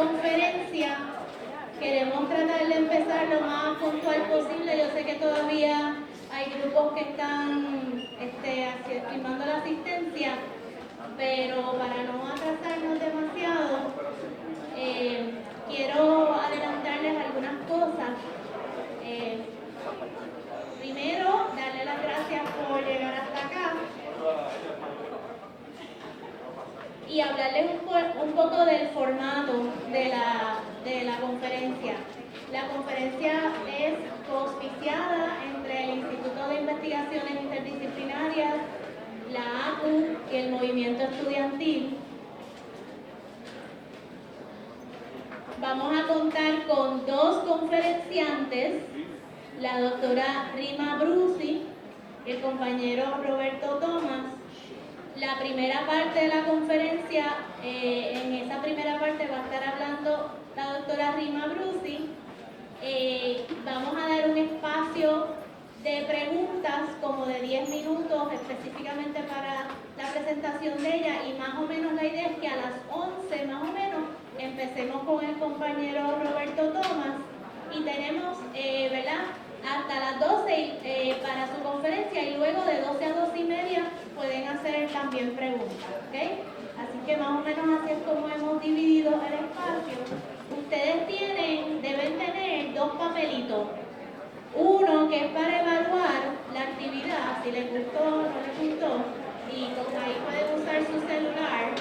conferencia queremos tratar de empezar lo más puntual posible. Yo sé que todavía hay grupos que están firmando la asistencia, pero para no atrasarnos demasiado, quiero adelantarles algunas cosas. Primero, darle las gracias por llegar hasta acá y hablarles un poco del formato de la conferencia. La conferencia es auspiciada entre el Instituto de Investigaciones Interdisciplinarias, la ACU y el Movimiento Estudiantil. Vamos a contar con dos conferenciantes, la doctora Rima Brusi y el compañero Roberto Tomás. La primera parte de la conferencia, en esa primera parte va a estar hablando la doctora Rima Brusi. Vamos a dar un espacio de preguntas como de 10 minutos específicamente para la presentación de ella, y más o menos la idea es que a las 11 más o menos empecemos con el compañero Roberto Tomás y tenemos, hasta las 12 para su conferencia, y luego de 12 a 12 y media pueden hacer también preguntas, ¿ok? Así que más o menos así es como hemos dividido el espacio. Ustedes deben tener dos papelitos. Uno que es para evaluar la actividad, si les gustó o no les gustó, y ahí pueden usar su celular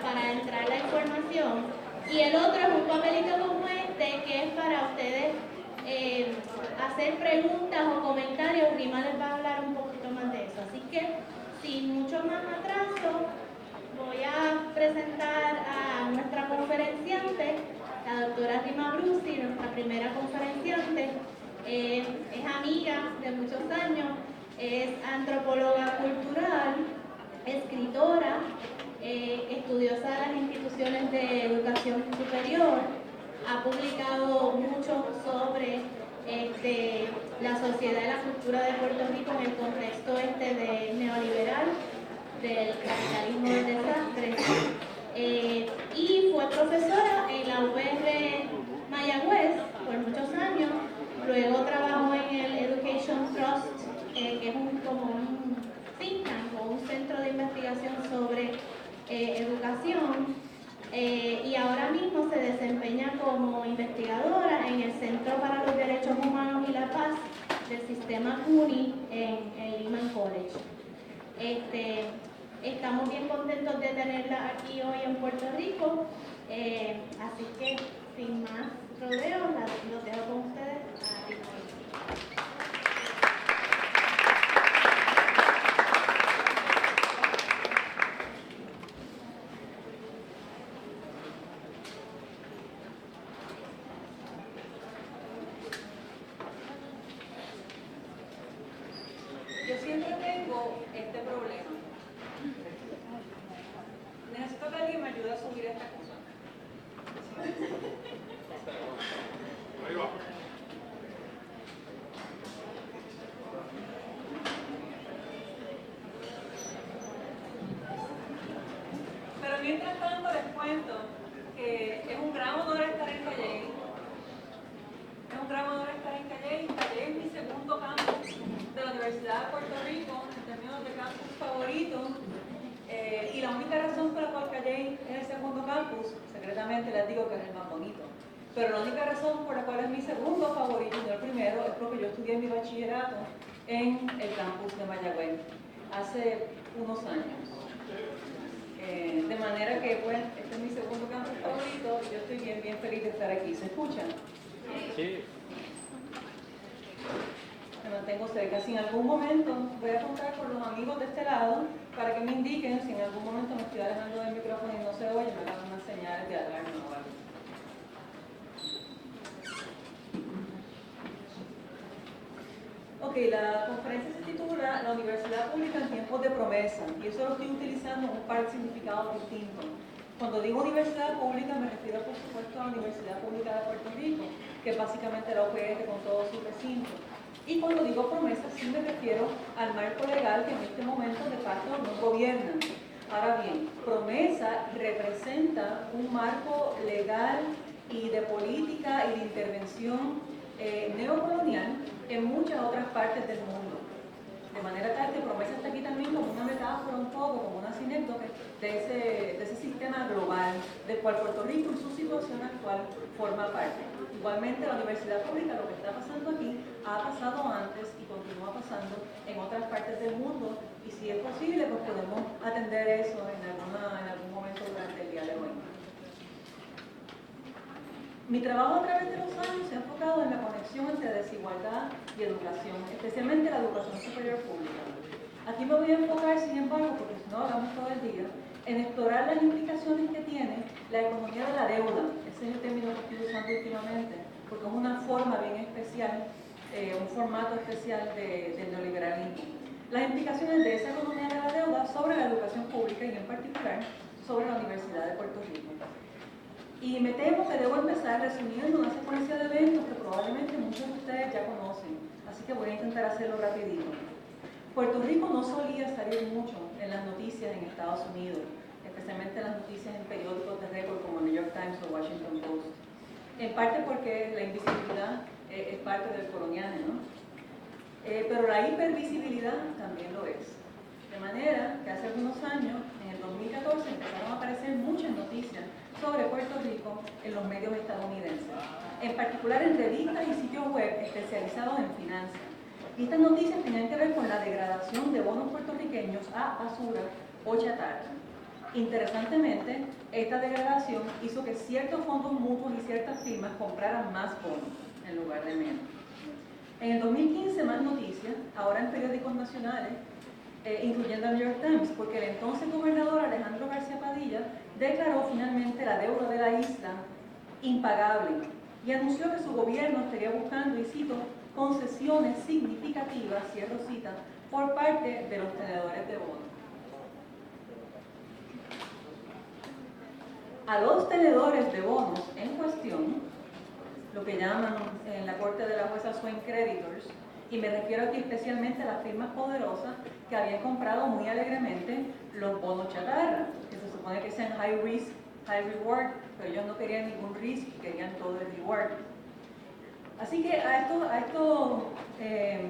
para entrar la información. Y el otro es un papelito como este, que es para ustedes hacer preguntas o comentarios. Rima les va a hablar un poquito más de eso. Así que, sin mucho más atraso, voy a presentar a nuestra conferenciante, la doctora Rima Brusi, nuestra primera conferenciante. Es amiga de muchos años, es antropóloga cultural, escritora, estudiosa de las instituciones de educación superior, ha publicado mucho sobre la sociedad y la cultura de Puerto Rico en el contexto de neoliberal, del capitalismo del desastre, y fue profesora en la UPR Mayagüez por muchos años. Luego trabajó en el Education Trust, que es como un think tank o un centro de investigación sobre educación, y ahora mismo se desempeña como investigadora en el Centro para los Derechos Humanos y la Paz del sistema CUNY en Lehman College. Estamos bien contentos de tenerla aquí hoy en Puerto Rico, así que sin más rodeos, los dejo con ustedes. Yo siempre tengo este problema. Necesito que alguien me ayude a subir esta cosa. Ahí va. Pero mientras tanto les cuento que es un gran honor estar en Calley. Es un gran honor estar en Calley. Calley es mi segundo campus de la Universidad de Puerto Rico, en términos de campus favorito. Y la única razón por la cual Calley es el segundo campus, secretamente les digo que es el más bonito, pero la única razón por la cual es mi segundo favorito y no el primero es porque yo estudié mi bachillerato en el campus de Mayagüez hace unos años. De manera que, pues, este es mi segundo campus favorito y yo estoy bien feliz de estar aquí. ¿Se escuchan? Sí. Me mantengo cerca. Si en algún momento voy a contar con los amigos de este lado para que me indiquen si en algún momento me estoy alejando del micrófono y no se oye, me dan unas señales de alarma o algo. Ok, la conferencia se titula La Universidad Pública en tiempos de promesa, y eso lo estoy utilizando en un par de significados distintos. Cuando digo universidad pública me refiero por supuesto a la Universidad Pública de Puerto Rico, que es básicamente la UPR con todos sus recintos. Y cuando digo promesa sí me refiero al marco legal que en este momento de facto no gobierna. Ahora bien, PROMESA representa un marco legal y de política y de intervención neocolonial en muchas otras partes del mundo. De manera tal que PROMESA está aquí también como una metáfora un poco, como una sinécdoque de ese sistema global del cual Puerto Rico en su situación actual forma parte. Igualmente la universidad pública, lo que está pasando aquí, ha pasado antes y continúa pasando en otras partes del mundo, y si es posible, pues podemos atender eso en algún momento durante el día de hoy. Mi trabajo a través de los años se ha enfocado en la conexión entre desigualdad y educación, especialmente la educación superior pública. Aquí me voy a enfocar, sin embargo, porque si no hablamos todo el día, en explorar las implicaciones que tiene la economía de la deuda. Ese es el término que estoy usando últimamente, porque es una forma bien especial, un formato especial del neoliberalismo. Las implicaciones de esa economía de la deuda sobre la educación pública y en particular sobre la Universidad de Puerto Rico. Y me temo que debo empezar resumiendo una secuencia de eventos que probablemente muchos de ustedes ya conocen, así que voy a intentar hacerlo rapidito. Puerto Rico no solía salir mucho en las noticias en Estados Unidos, especialmente las noticias en periódicos de récord como New York Times o Washington Post, en parte porque la invisibilidad es parte del coloniaje, ¿no? Pero la hipervisibilidad también lo es. De manera que hace algunos años, en el 2014, empezaron a aparecer muchas noticias sobre Puerto Rico en los medios estadounidenses, en particular en revistas y sitios web especializados en finanzas. Y estas noticias tenían que ver con la degradación de bonos puertorriqueños a basura o chatarra. Interesantemente, esta degradación hizo que ciertos fondos mutuos y ciertas firmas compraran más bonos en lugar de menos. En el 2015, más noticias, ahora en periódicos nacionales, incluyendo el New York Times, porque el entonces gobernador Alejandro García Padilla declaró finalmente la deuda de la isla impagable y anunció que su gobierno estaría buscando, y cito, concesiones significativas, cierro cita, por parte de los tenedores de bonos. A los tenedores de bonos en cuestión, lo que llaman en la corte de la jueza swing creditors, y me refiero aquí especialmente a las firmas poderosas que habían comprado muy alegremente los bonos chatarra, que se supone que sean high risk, high reward, pero ellos no querían ningún risk, querían todo el reward. Así que a estos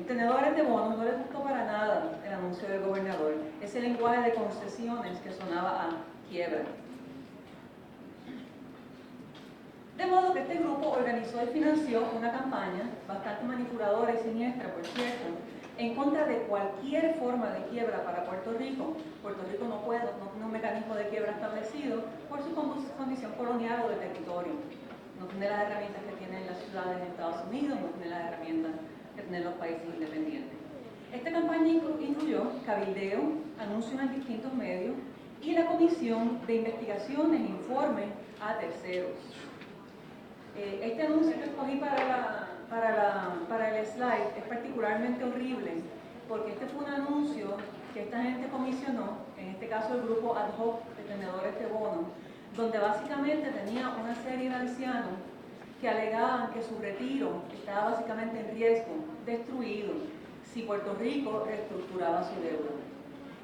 tenedores de bonos no les gustó para nada el anuncio del gobernador, ese lenguaje de concesiones que sonaba a quiebra. De modo que este grupo organizó y financió una campaña bastante manipuladora y siniestra, por cierto, en contra de cualquier forma de quiebra para Puerto Rico. Puerto Rico no tiene un mecanismo de quiebra establecido por su condición colonial o de territorio. No tiene las herramientas que tienen las ciudades de Estados Unidos, no tiene las herramientas que tienen los países independientes. Esta campaña incluyó cabildeo, anuncios en distintos medios y la comisión de investigaciones e informes a terceros. Este anuncio que escogí para el slide es particularmente horrible porque este fue un anuncio que esta gente comisionó, en este caso el grupo ad hoc de tenedores de bonos, donde básicamente tenía una serie de ancianos que alegaban que su retiro estaba básicamente en riesgo, destruido, si Puerto Rico reestructuraba su deuda.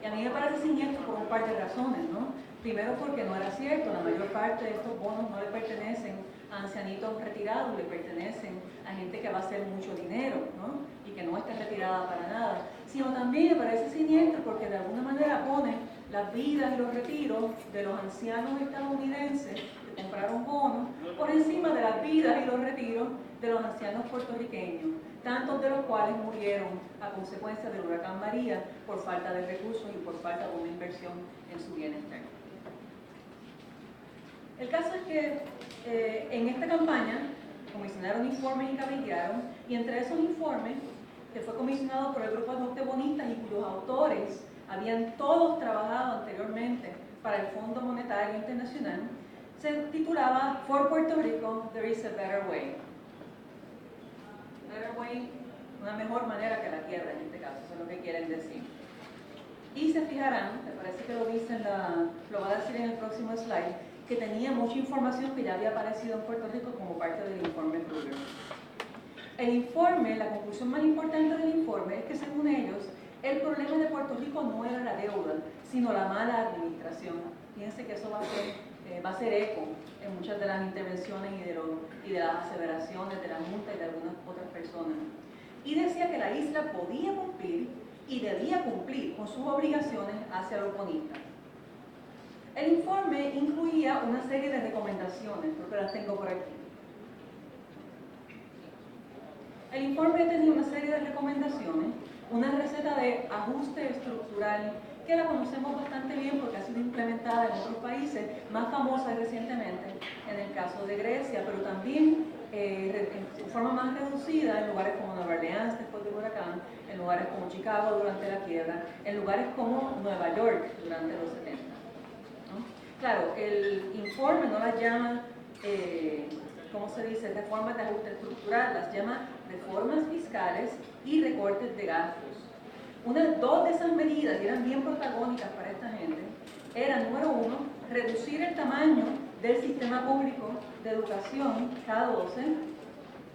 Y a mí me parece siniestro por un par de razones, ¿no? Primero porque no era cierto, la mayor parte de estos bonos no le pertenecen a ancianitos retirados, le pertenecen a gente que va a hacer mucho dinero, ¿no? Y que no está retirada para nada. Sino también me parece siniestro porque de alguna manera pone las vidas y los retiros de los ancianos estadounidenses que compraron bonos por encima de las vidas y los retiros de los ancianos puertorriqueños, tantos de los cuales murieron a consecuencia del huracán María por falta de recursos y por falta de una inversión en su bienestar. El caso es que en esta campaña comisionaron informes y cabildearon, y entre esos informes, que fue comisionado por el grupo de bonistas y cuyos autores habían todos trabajado anteriormente para el Fondo Monetario Internacional, se titulaba For Puerto Rico, There is a Better Way. Better Way, una mejor manera que la quiebra en este caso, eso es lo que quieren decir. Y se fijarán, me parece que lo dice lo va a decir en el próximo slide, que tenía mucha información que ya había aparecido en Puerto Rico como parte del informe Kruger. El informe, la conclusión más importante del informe es que según ellos, El problema de Puerto Rico no era la deuda, sino la mala administración. Fíjense que eso va a ser eco en muchas de las intervenciones y de las aseveraciones de la Junta y de algunas otras personas. Y decía que la isla podía cumplir y debía cumplir con sus obligaciones hacia los bonistas. El informe incluía una serie de recomendaciones, creo que las tengo por aquí. El informe tenía una serie de recomendaciones, una receta de ajuste estructural que la conocemos bastante bien porque ha sido implementada en otros países, más famosa recientemente en el caso de Grecia, pero también en forma más reducida en lugares como Nueva Orleans después del huracán, en lugares como Chicago durante la quiebra, en lugares como Nueva York durante los 70. ¿No? Claro, el informe no las llama, ¿cómo se dice?, reformas de ajuste estructural, las llama reformas fiscales y recortes de gastos. Dos de esas medidas, que eran bien protagónicas para esta gente, eran, número uno, reducir el tamaño del sistema público de educación K-12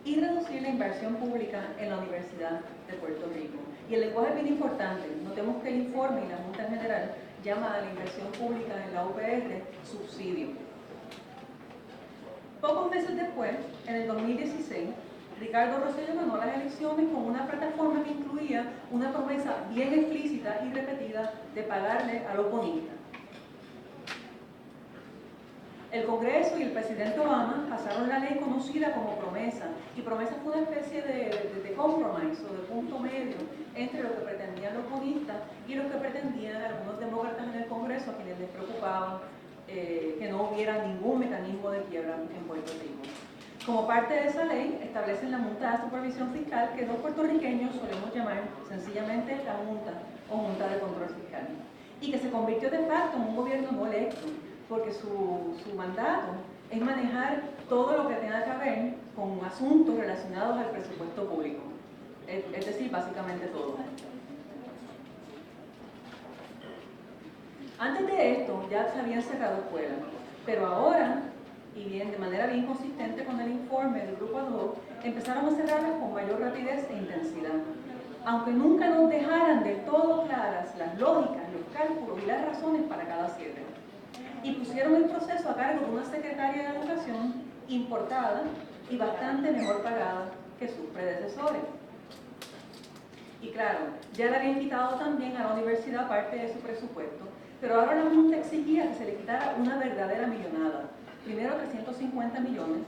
y reducir la inversión pública en la Universidad de Puerto Rico. Y el lenguaje es bien importante. Notemos que el informe y la Junta en general llama a la inversión pública en la UPR subsidio. Pocos meses después, en el 2016, Ricardo Rosselló ganó las elecciones con una plataforma que incluía una promesa bien explícita y repetida de pagarle a los bonistas. El Congreso y el presidente Obama pasaron la ley conocida como promesa, y promesa fue una especie de compromise o de punto medio entre lo que pretendían los bonistas y lo que pretendían algunos demócratas en el Congreso, a quienes les preocupaba que no hubiera ningún mecanismo de quiebra en Puerto Rico. Como parte de esa ley, establecen la Junta de Supervisión Fiscal, que los puertorriqueños solemos llamar sencillamente la Junta o Junta de Control Fiscal, y que se convirtió de facto en un gobierno no electo, porque su mandato es manejar todo lo que tenga que ver con asuntos relacionados al presupuesto público, es decir, básicamente todo. Antes de esto ya se habían cerrado escuelas, pero ahora, y bien, de manera bien consistente con el informe del Grupo Ad Hoc, empezaron a cerrarlas con mayor rapidez e intensidad. Aunque nunca nos dejaran del todo claras las lógicas, los cálculos y las razones para cada cierre. Y pusieron el proceso a cargo de una secretaria de Educación importada y bastante mejor pagada que sus predecesores. Y claro, ya le habían quitado también a la universidad parte de su presupuesto, pero ahora la Junta exigía que se le quitara una verdadera millonada. Primero 350 millones,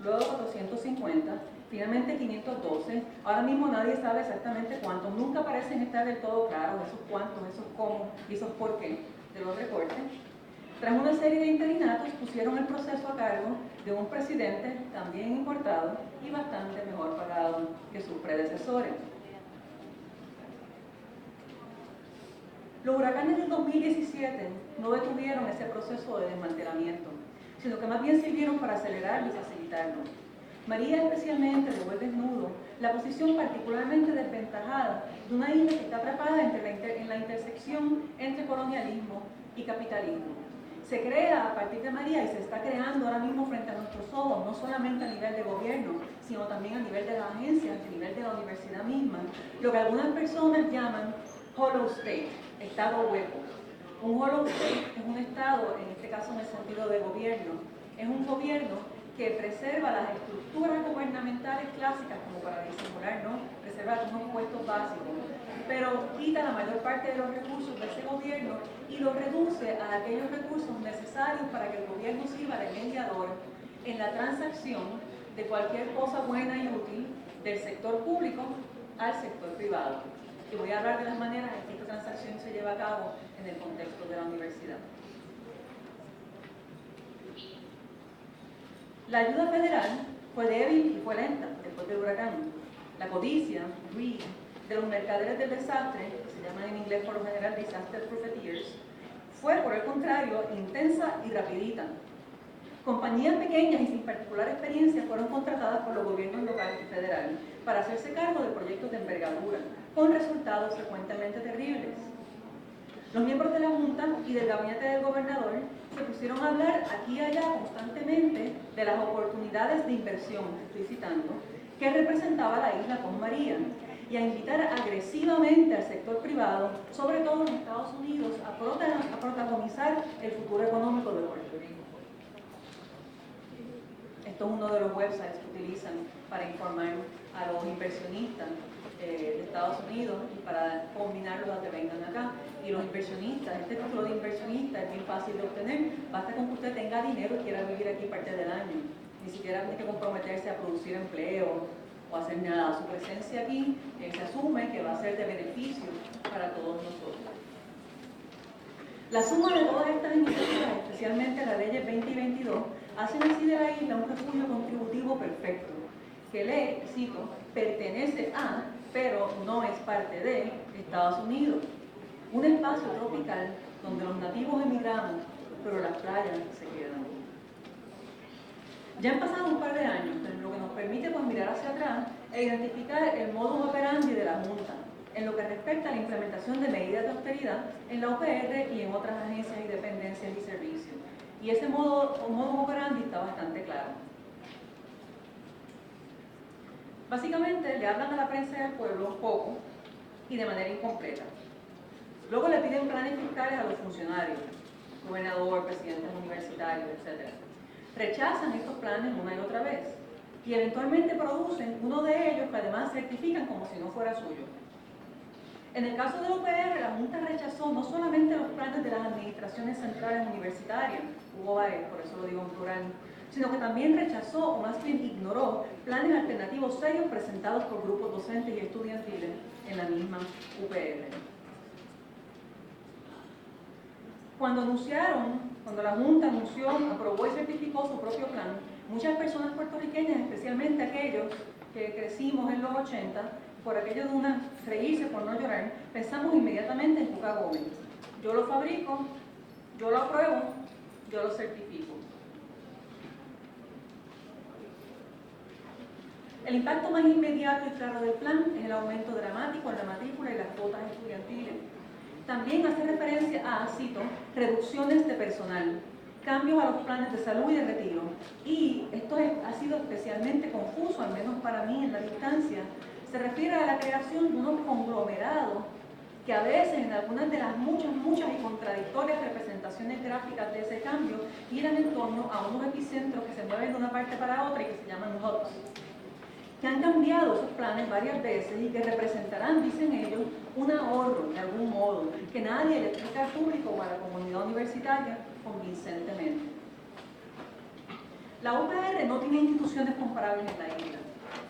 luego 450, finalmente 512. Ahora mismo nadie sabe exactamente cuántos. Nunca parecen estar del todo claros esos cuántos, esos cómo y esos por qué de los recortes. Tras una serie de interinatos, pusieron el proceso a cargo de un presidente también importado y bastante mejor pagado que sus predecesores. Los huracanes del 2017 no detuvieron ese proceso de desmantelamiento, sino que más bien sirvieron para acelerarlo y facilitarlo. María especialmente dejó al desnudo la posición particularmente desventajada de una isla que está atrapada en la intersección entre colonialismo y capitalismo. Se crea a partir de María y se está creando ahora mismo frente a nuestros ojos, no solamente a nivel de gobierno, sino también a nivel de las agencias, a nivel de la universidad misma, lo que algunas personas llaman hollow state, estado hueco. Un hollow state es un estado, en este caso en el sentido de gobierno, es un gobierno que preserva las estructuras gubernamentales clásicas como para disimular, ¿no? Preserva unos puestos básicos, pero quita la mayor parte de los recursos de ese gobierno y los reduce a aquellos recursos necesarios para que el gobierno sirva de mediador en la transacción de cualquier cosa buena y útil del sector público al sector privado. Y voy a hablar de las maneras en que esta transacción se lleva a cabo en el contexto de la universidad. La ayuda federal fue débil y fue lenta después del huracán. La codicia, greed, de los mercaderes del desastre, que se llaman en inglés por lo general disaster profiteers, fue por el contrario intensa y rapidita. Compañías pequeñas y sin particular experiencia fueron contratadas por los gobiernos local y federal para hacerse cargo de proyectos de envergadura, con resultados frecuentemente terribles. Los miembros de la Junta y del gabinete del gobernador se pusieron a hablar aquí y allá constantemente de las oportunidades de inversión, estoy citando, que representaba la isla con María. y a invitar agresivamente al sector privado, sobre todo en Estados Unidos, a protagonizar el futuro económico de Puerto Rico. Esto es uno de los websites que utilizan para informar a los inversionistas de Estados Unidos y para combinarlos a que vengan acá. Y los inversionistas, este título de inversionista es bien fácil de obtener, basta con que usted tenga dinero y quiera vivir aquí parte del año. Ni siquiera tiene que comprometerse a producir empleo o hacer nada. Su presencia aquí se asume que va a ser de beneficio para todos nosotros. La suma de todas estas iniciativas, especialmente la Ley 20 y 22, hacen así de la isla un refugio contributivo perfecto, que le, cito, pertenece a, pero no es parte de, Estados Unidos. Un espacio tropical donde los nativos emigramos, pero las playas se quedan. Ya han pasado un par de años, lo que nos permite pues, mirar hacia atrás e identificar el modus operandi de la Junta en lo que respecta a la implementación de medidas de austeridad en la UPR y en otras agencias y dependencias y servicios. Y ese modus operandi está bastante claro. Básicamente le hablan a la prensa del pueblo un poco y de manera incompleta. Luego le piden planes fiscales a los funcionarios, gobernador, presidentes universitarios, etc. Rechazan estos planes una y otra vez y eventualmente producen uno de ellos que además certifican como si no fuera suyo. En el caso de la UPR, la Junta rechazó no solamente los planes de las administraciones centrales universitarias, hubo varios, por eso lo digo en plural, sino que también rechazó, o más bien ignoró, planes alternativos serios presentados por grupos docentes y estudiantiles en la misma UPR. Cuando la Junta anunció, aprobó y certificó su propio plan, muchas personas puertorriqueñas, especialmente aquellos que crecimos en los 80, por aquello de una reírse por no llorar, pensamos inmediatamente en Cuca Gómez. Yo lo fabrico, yo lo apruebo, yo lo certifico. El impacto más inmediato y claro del plan es el aumento dramático en la matrícula y las cuotas estudiantiles. También hace referencia a, cito, reducciones de personal, cambios a los planes de salud y de retiro. Y esto ha sido especialmente confuso, al menos para mí en la distancia. Se refiere a la creación de unos conglomerados que a veces en algunas de las muchas y contradictorias representaciones gráficas de ese cambio giran en torno a unos epicentros que se mueven de una parte para otra y que se llaman hubs, que han cambiado sus planes varias veces y que representarán, dicen ellos, un ahorro de algún modo, que nadie le explica al público o a la comunidad universitaria convincentemente. La UPR no tiene instituciones comparables en la isla.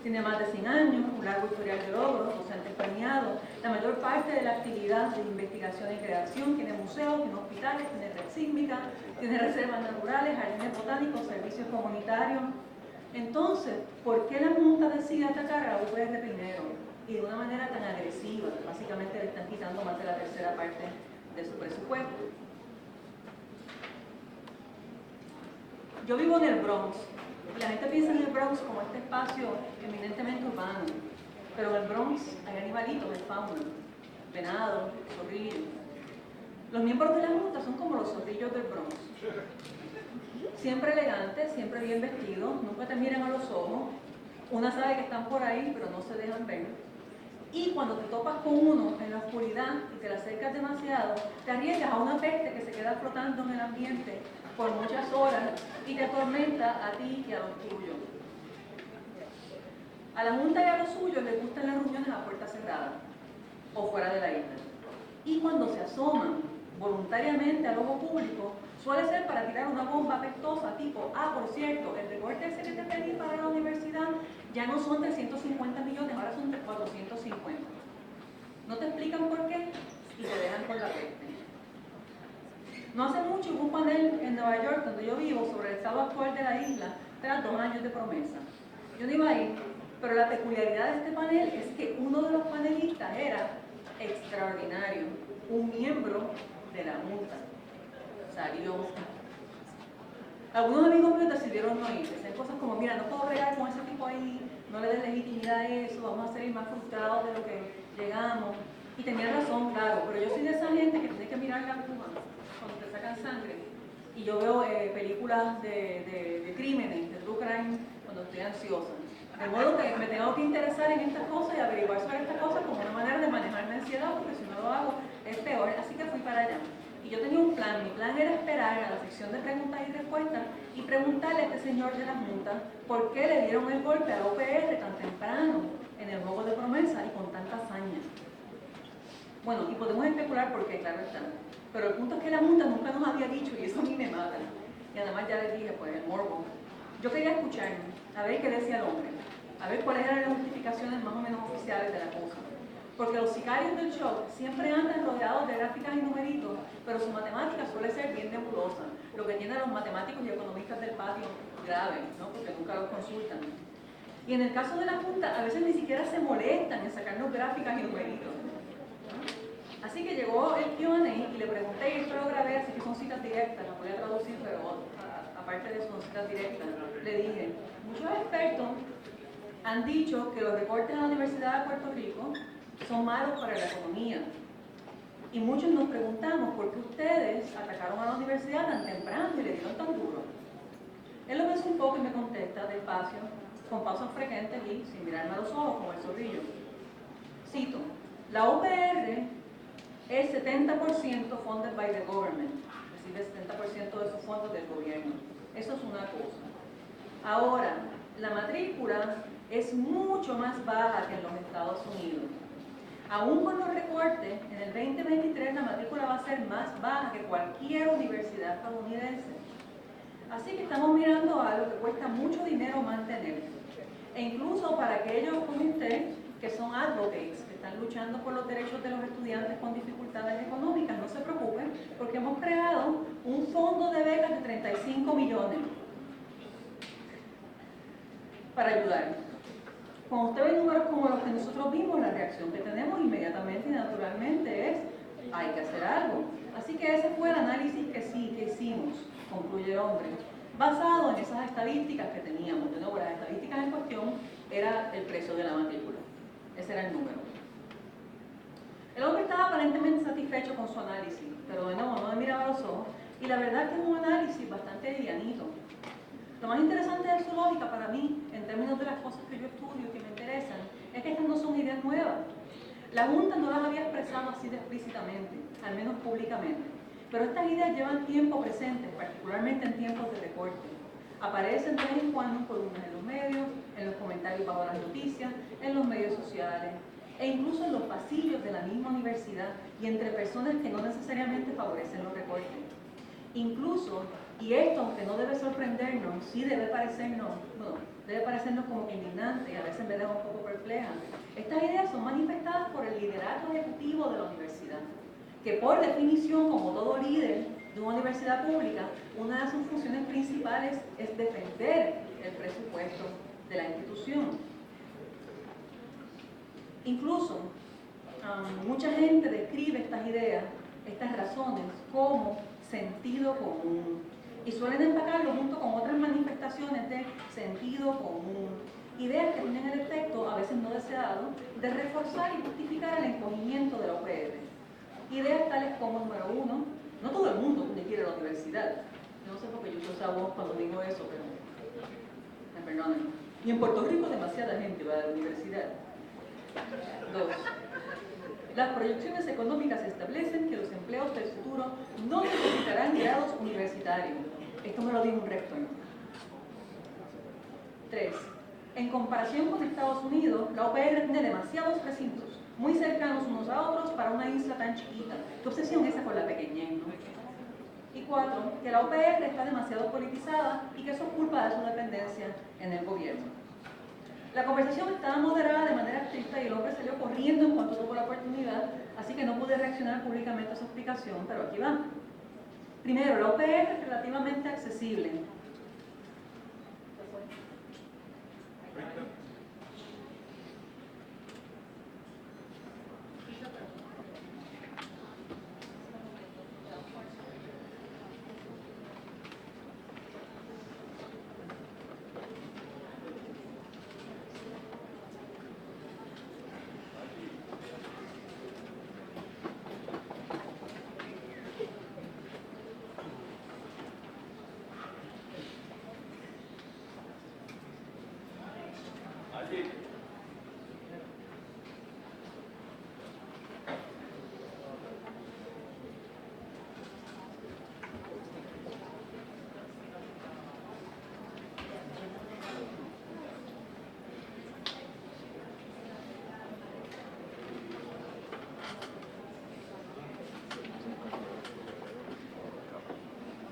Tiene más de 100 años, un largo historial de logros, docentes premiados, la mayor parte de la actividad de investigación y creación, tiene museos, tiene hospitales, tiene red sísmica, tiene reservas naturales, jardines botánicos, servicios comunitarios. Entonces, ¿por qué la Junta decide atacar a la UPR primero y de una manera tan agresiva? Básicamente le están quitando más de la tercera parte de su presupuesto. Yo vivo en el Bronx. La gente piensa en el Bronx como este espacio eminentemente urbano, pero en el Bronx hay animalitos, hay fauna, venados, zorrillos. Los miembros de la Junta son como los zorrillos del Bronx. Siempre elegantes, siempre bien vestidos, nunca te miran a los ojos. Una sabe que están por ahí, pero no se dejan ver. Y cuando te topas con uno en la oscuridad y te le acercas demasiado, te arriesgas a una peste que se queda flotando en el ambiente por muchas horas y te atormenta a ti y a los tuyos. A la Junta y a los suyos les gustan las reuniones a puerta cerrada o fuera de la isla. Y cuando se asoman voluntariamente al ojo público, suele ser para tirar una bomba apestosa tipo, por cierto, el recorte ese que te pedí para la universidad ya no son 350 millones, ahora son 450. No te explican por qué y te dejan con la peste. No hace mucho hubo un panel en Nueva York, donde yo vivo, sobre el estado actual de la isla, tras 2 años de promesa. Yo no iba a ir, pero la peculiaridad de este panel es que uno de los panelistas era extraordinario, un miembro de la Junta. Salió. Algunos amigos míos decidieron no ir, decían cosas como, mira, no puedo bregar con ese tipo ahí, no le des legitimidad a eso, vamos a salir más frustrados de lo que llegamos. Y tenían razón, claro, pero yo soy de esa gente que tiene que mirar la aguja cuando te sacan sangre. Y yo veo películas de crímenes, de true crime, cuando estoy ansiosa. De modo que me tengo que interesar en estas cosas y averiguar sobre estas cosas como una manera de manejar mi ansiedad, porque si no lo hago es peor. Así que fui para allá. Y yo tenía un plan. Mi plan era esperar a la sección de preguntas y respuestas y preguntarle a este señor de la Junta por qué le dieron el golpe a la UPR tan temprano en el juego de promesa y con tanta hazaña. Bueno, y podemos especular por qué, claro está. Pero el punto es que la Junta nunca nos había dicho, y eso a mí me mata. Y además ya les dije, pues, el morbo. Yo quería escucharme, a ver qué decía el hombre, a ver cuáles eran las justificaciones más o menos oficiales de la cosa. Porque los sicarios del show siempre andan rodeados de gráficas y numeritos, pero su matemática suele ser bien nebulosa, lo que tiene a los matemáticos y economistas del patio grave, ¿no? Porque nunca los consultan. Y en el caso de la Junta, a veces ni siquiera se molestan en sacarnos gráficas y numeritos. Así que llegó el Q&A y le pregunté, y esto lo grabé, así que son citas directas, las voy a traducir, pero aparte de eso son citas directas. Le dije, muchos expertos han dicho que los recortes a la Universidad de Puerto Rico son malos para la economía. Y muchos nos preguntamos por qué ustedes atacaron a la universidad tan temprano y le dieron tan duro. Él lo pensó un poco y me contesta despacio, con pausas frecuentes y sin mirarme a los ojos como el zorrillo. Cito, la UPR es 70% funded by the government, recibe 70% de sus fondos del gobierno. Eso es una cosa. Ahora, la matrícula es mucho más baja que en los Estados Unidos. Aún con los recortes, en el 2023 la matrícula va a ser más baja que cualquier universidad estadounidense. Así que estamos mirando algo que cuesta mucho dinero mantener. E incluso para aquellos como usted, que son advocates, que están luchando por los derechos de los estudiantes con dificultades económicas, no se preocupen, porque hemos creado un fondo de becas de 35 millones para ayudar. Cuando usted ve números como los que nosotros vimos, la reacción que tenemos inmediatamente y naturalmente es, hay que hacer algo. Así que ese fue el análisis que hicimos, concluye el hombre, basado en esas estadísticas que teníamos. De nuevo, las estadísticas en cuestión era el precio de la matrícula. Ese era el número. El hombre estaba aparentemente satisfecho con su análisis, pero de nuevo no me miraba a los ojos, y la verdad es que es un análisis bastante livianito. Lo más interesante de su lógica para mí, en términos de las cosas que yo estudio que me interesan, es que estas no son ideas nuevas. La Junta no las había expresado así de explícitamente, al menos públicamente. Pero estas ideas llevan tiempo presentes, particularmente en tiempos de recorte. Aparecen de vez en cuando en columnas en los medios, en los comentarios bajo las noticias, en los medios sociales, e incluso en los pasillos de la misma universidad y entre personas que no necesariamente favorecen los recortes. Incluso, y esto aunque no debe sorprendernos, sí debe parecernos como que indignante y a veces me deja un poco perpleja. Estas ideas son manifestadas por el liderazgo ejecutivo de la universidad, que por definición, como todo líder de una universidad pública, una de sus funciones principales es defender el presupuesto de la institución. Incluso, mucha gente describe estas ideas, estas razones, como sentido común y suelen empacarlo junto con otras manifestaciones de sentido común, ideas que tienen el efecto, a veces no deseado, de reforzar y justificar el encogimiento de la UPR. Ideas tales como, número uno, no todo el mundo quiere la universidad. No sé por qué yo uso esa voz cuando digo eso, pero me perdonen. Y en Puerto Rico demasiada gente va a la universidad. Dos, las proyecciones económicas establecen que los empleos del futuro no necesitarán grados universitarios. Esto me lo dijo un rector. 3. En comparación con Estados Unidos, la UPR tiene demasiados recintos, muy cercanos unos a otros para una isla tan chiquita. ¿Qué obsesión esa con la pequeñez, no? Y 4. Que la UPR está demasiado politizada y que eso es culpa de su dependencia en el gobierno. La conversación estaba moderada de manera estricta y el hombre salió corriendo en cuanto tuvo la oportunidad, así que no pude reaccionar públicamente a su explicación, pero aquí va. Primero, la UPR es relativamente accesible.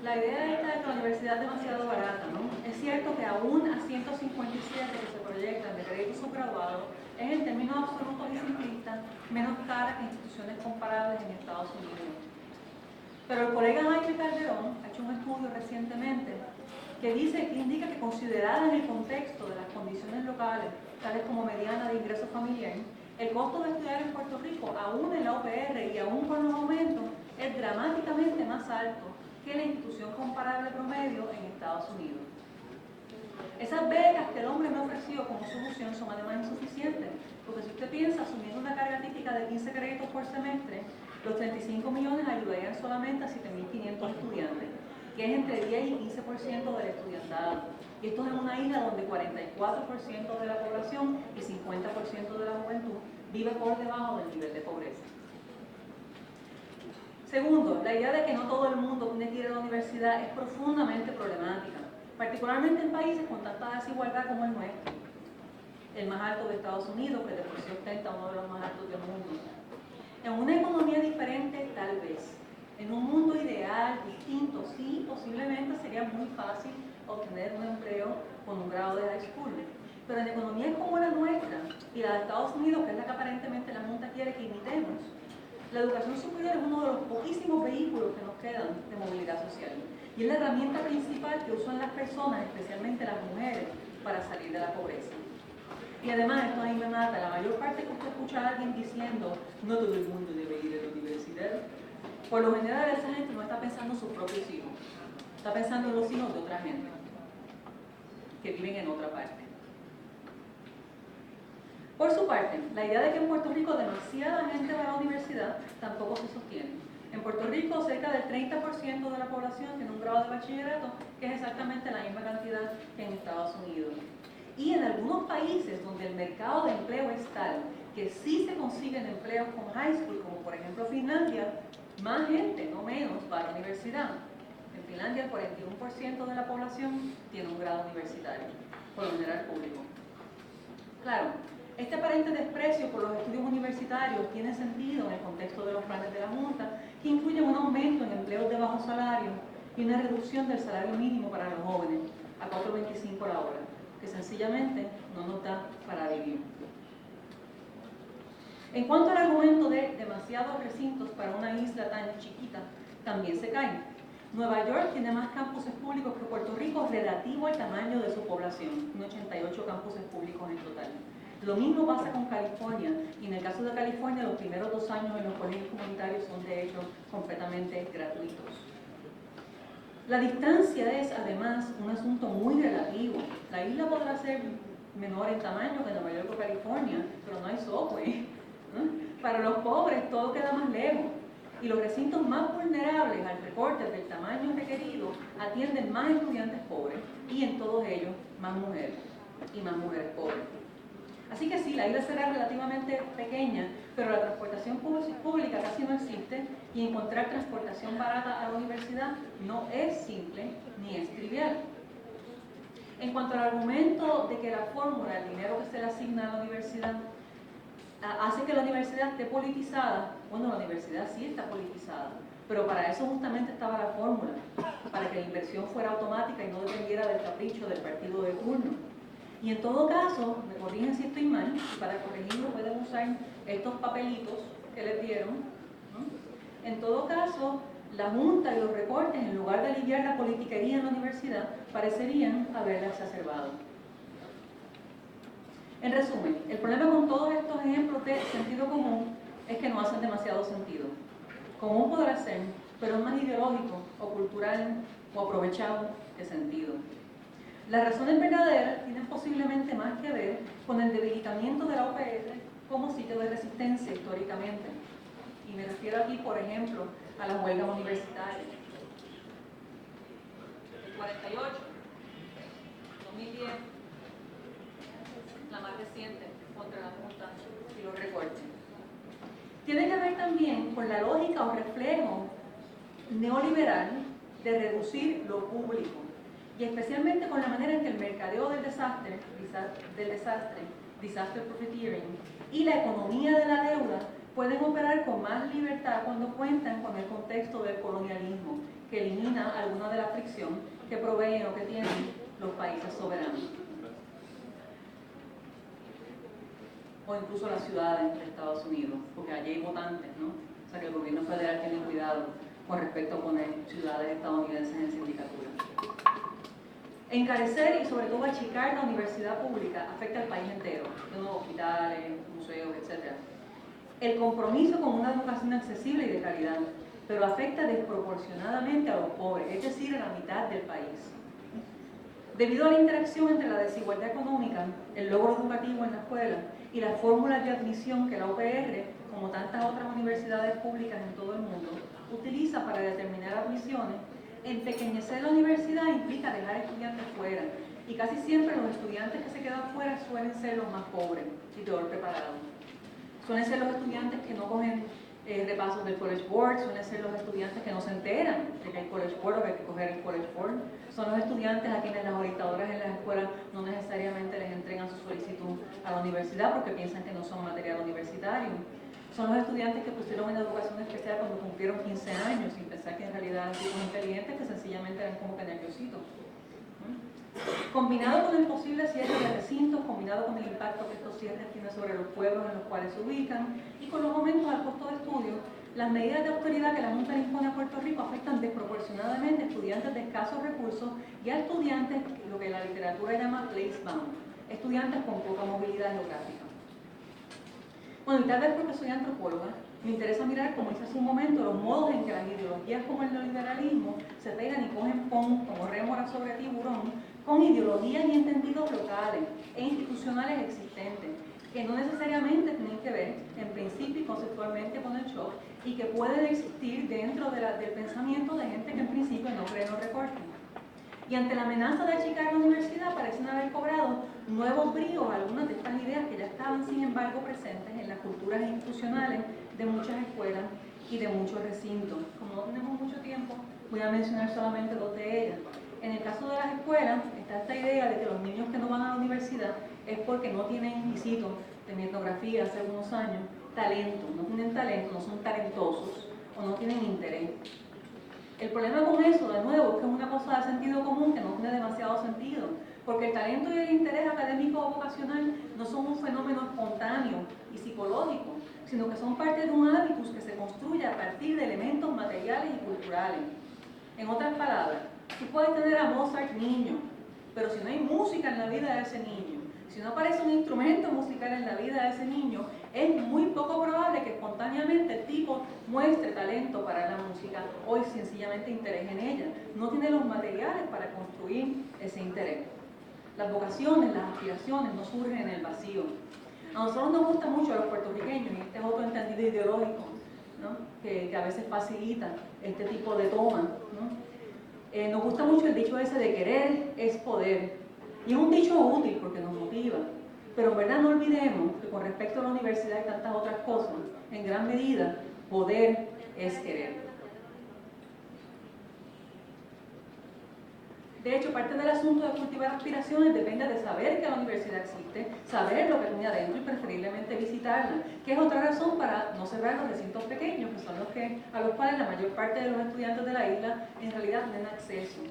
La idea esta de que la universidad es demasiado barata, ¿no? Es cierto que aún a 157 que se proyectan de crédito subgraduado, es en términos absolutos y simplistas menos cara que instituciones comparables en Estados Unidos. Pero el colega Jaime Calderón ha hecho un estudio recientemente que indica que considerada en el contexto de las condiciones locales, tales como mediana de ingreso familiar, el costo de estudiar en Puerto Rico, aún en la UPR y aún con los aumentos, es dramáticamente más alto que la institución comparable promedio en Estados Unidos. Esas becas que el hombre me ofreció como solución son además insuficientes, porque si usted piensa, asumiendo una carga típica de 15 créditos por semestre, los 35 millones ayudarían solamente a 7.500 estudiantes, que es entre 10 y 15% del estudiantado. Y esto es en una isla donde 44% de la población y 50% de la juventud vive por debajo del nivel de pobreza. Segundo, la idea de que no todo el mundo tiene que ir a la universidad es profundamente problemática, particularmente en países con tanta desigualdad como el nuestro, el más alto de Estados Unidos, que de por sí ostenta uno de los más altos del mundo. En una economía diferente, tal vez. En un mundo ideal, distinto, sí, posiblemente sería muy fácil obtener un empleo con un grado de high school. Pero en economías como la nuestra y la de Estados Unidos, que es la que aparentemente la Junta quiere que imitemos, la educación superior es uno de los poquísimos vehículos que nos quedan de movilidad social. Y es la herramienta principal que usan las personas, especialmente las mujeres, para salir de la pobreza. Y además, esto a mí me mata, la mayor parte que usted escucha a alguien diciendo no todo el mundo debe ir a la universidad, por lo general esa gente no está pensando en sus propios hijos, está pensando en los hijos de otra gente que viven en otra parte. Por su parte, la idea de que en Puerto Rico demasiada gente va a la universidad tampoco se sostiene. En Puerto Rico, cerca del 30% de la población tiene un grado de bachillerato, que es exactamente la misma cantidad que en Estados Unidos. Y en algunos países donde el mercado de empleo es tal que sí se consiguen empleos con high school, como por ejemplo Finlandia, más gente, no menos, va a la universidad. En Finlandia el 41% de la población tiene un grado universitario, por lo general público. Claro, este aparente desprecio por los estudios universitarios tiene sentido en el contexto de los planes de la Junta, que incluyen un aumento en empleos de bajo salario y una reducción del salario mínimo para los jóvenes a $4.25 la hora, que sencillamente no nos da para vivir. En cuanto al argumento de demasiados recintos para una isla tan chiquita, también se cae. Nueva York tiene más campuses públicos que Puerto Rico relativo al tamaño de su población, 88 campuses públicos en total. Lo mismo pasa con California, y en el caso de California los primeros 2 años en los colegios comunitarios son de hecho completamente gratuitos. La distancia es además un asunto muy relativo. La isla podrá ser menor en tamaño que Nueva York o California, pero no hay subway. Para los pobres todo queda más lejos. Y los recintos más vulnerables al recorte del tamaño requerido atienden más estudiantes pobres y en todos ellos más mujeres y más mujeres pobres. Así que sí, la isla será relativamente pequeña, pero la transportación pública casi no existe y encontrar transportación barata a la universidad no es simple ni es trivial. En cuanto al argumento de que la fórmula, el dinero que se le asigna a la universidad, hace que la universidad esté politizada, bueno, la universidad sí está politizada, pero para eso justamente estaba la fórmula, para que la inversión fuera automática y no dependiera del capricho del partido de turno. Y en todo caso, me corrigen si estoy mal, y para corregirlo pueden usar estos papelitos que les dieron, ¿no? En todo caso, la Junta y los recortes, en lugar de aliviar la politiquería en la universidad, parecerían haberla exacerbado. En resumen, el problema con todos estos ejemplos de sentido común es que no hacen demasiado sentido. Común podrá ser, pero es más ideológico o cultural o aprovechado que sentido. Las razones verdaderas tienen posiblemente más que ver con el debilitamiento de la UPR como sitio de resistencia históricamente. Y me refiero aquí, por ejemplo, a las huelgas universitarias. El 48, 2010, la más reciente contra la Junta y los recortes. Tiene que ver también con la lógica o reflejo neoliberal de reducir lo público, y especialmente con la manera en que el mercadeo del desastre, disaster profiteering, y la economía de la deuda pueden operar con más libertad cuando cuentan con el contexto contexto del colonialismo, que elimina alguna de la fricción que proveen o que tienen los países soberanos. O incluso las ciudades de Estados Unidos, porque allí hay votantes, ¿no? O sea que el gobierno federal tiene cuidado con respecto a poner ciudades estadounidenses en sindicatura. Encarecer y sobre todo achicar la universidad pública afecta al país entero, de nuevo, hospitales, museos, etc. El compromiso con una educación accesible y de calidad, pero afecta desproporcionadamente a los pobres, es decir, a la mitad del país. Debido a la interacción entre la desigualdad económica, el logro educativo en la escuela y las fórmulas de admisión que la UPR, como tantas otras universidades públicas en todo el mundo, utiliza para determinar admisiones, empequeñecer la universidad implica dejar estudiantes fuera, y casi siempre los estudiantes que se quedan fuera suelen ser los más pobres y peor preparados. Suelen ser los estudiantes que no cogen repasos del College Board, suelen ser los estudiantes que no se enteran de que hay College Board o que hay que coger el College Board. Son los estudiantes a quienes las orientadoras en las escuelas no necesariamente les entregan su solicitud a la universidad porque piensan que no son material universitario. Son los estudiantes que pusieron en educación especial cuando cumplieron 15 años sin pensar que en realidad eran tipos inteligentes que sencillamente eran como que nerviositos. Combinado con el posible cierre de recintos, combinado con el impacto que estos cierres tienen sobre los pueblos en los cuales se ubican y con los aumentos al costo de estudio, las medidas de autoridad que la Junta le impone a Puerto Rico afectan desproporcionadamente a estudiantes de escasos recursos y a estudiantes, lo que la literatura llama place-bound, estudiantes con poca movilidad geográfica. Bueno, y tal vez porque soy antropóloga, me interesa mirar, como hice hace un momento, los modos en que las ideologías como el neoliberalismo se pegan y cogen pon como rémora sobre tiburón con ideologías y entendidos locales e institucionales existentes, que no necesariamente tienen que ver en principio y conceptualmente con el shock y que pueden existir dentro del pensamiento de gente que en principio no cree en los recortes. Y ante la amenaza de achicar la universidad parecen haber cobrado nuevos bríos algunas de estas ideas que ya estaban sin embargo presentes en las culturas institucionales de muchas escuelas y de muchos recintos. Como no tenemos mucho tiempo, voy a mencionar solamente dos de ellas. En el caso de las escuelas está esta idea de que los niños que no van a la universidad es porque no tienen, y cito de mi etnografía hace algunos años, talento, no tienen talento, no son talentosos o no tienen interés. El problema con eso, de nuevo, es que es una cosa de sentido común que no tiene demasiado sentido, porque el talento y el interés académico o vocacional no son un fenómeno espontáneo y psicológico, sino que son parte de un hábitus que se construye a partir de elementos materiales y culturales. En otras palabras, tú puedes tener a Mozart niño, pero si no hay música en la vida de ese niño, si no aparece un instrumento musical en la vida de ese niño, es muy poco probable que espontáneamente el tipo muestre talento para la música o sencillamente interés en ella. No tiene los materiales para construir ese interés. Las vocaciones, las aspiraciones no surgen en el vacío. A nosotros nos gusta mucho a los puertorriqueños, y este es otro entendido ideológico, ¿no? que a veces facilita este tipo de toma, ¿no? Nos gusta mucho el dicho ese de querer es poder. Y es un dicho útil porque nos motiva, pero en verdad no olvidemos que con respecto a la universidad y tantas otras cosas, en gran medida, poder es querer. De hecho, parte del asunto de cultivar aspiraciones depende de saber que la universidad existe, saber lo que tiene adentro y preferiblemente visitarla, que es otra razón para no cerrar los recintos pequeños, que son a los cuales la mayor parte de los estudiantes de la isla en realidad tienen acceso.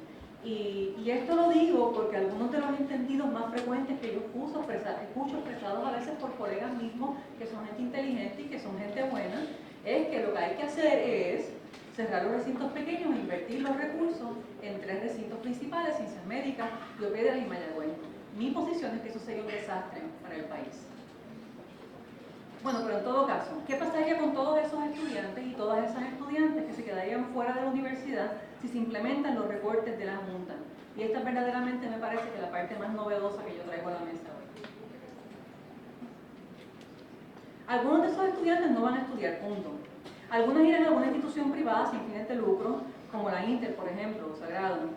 Y esto lo digo porque algunos de los entendidos más frecuentes que yo escucho expresados a veces por colegas mismos que son gente inteligente y que son gente buena, es que lo que hay que hacer es cerrar los recintos pequeños e invertir los recursos en 3 recintos principales, Ciencias Médicas, Río Piedras y Mayagüez. Mi posición es que eso sería un desastre para el país. Bueno, pero en todo caso, ¿qué pasaría con todos esos estudiantes y todas esas estudiantes que se quedarían fuera de la universidad si se implementan los recortes de la Junta? Y esta verdaderamente me parece que la parte más novedosa que yo traigo a la mesa hoy. Algunos de esos estudiantes no van a estudiar, punto. Algunos irán a alguna institución privada sin fines de lucro, como la Inter, por ejemplo, o Sagrado.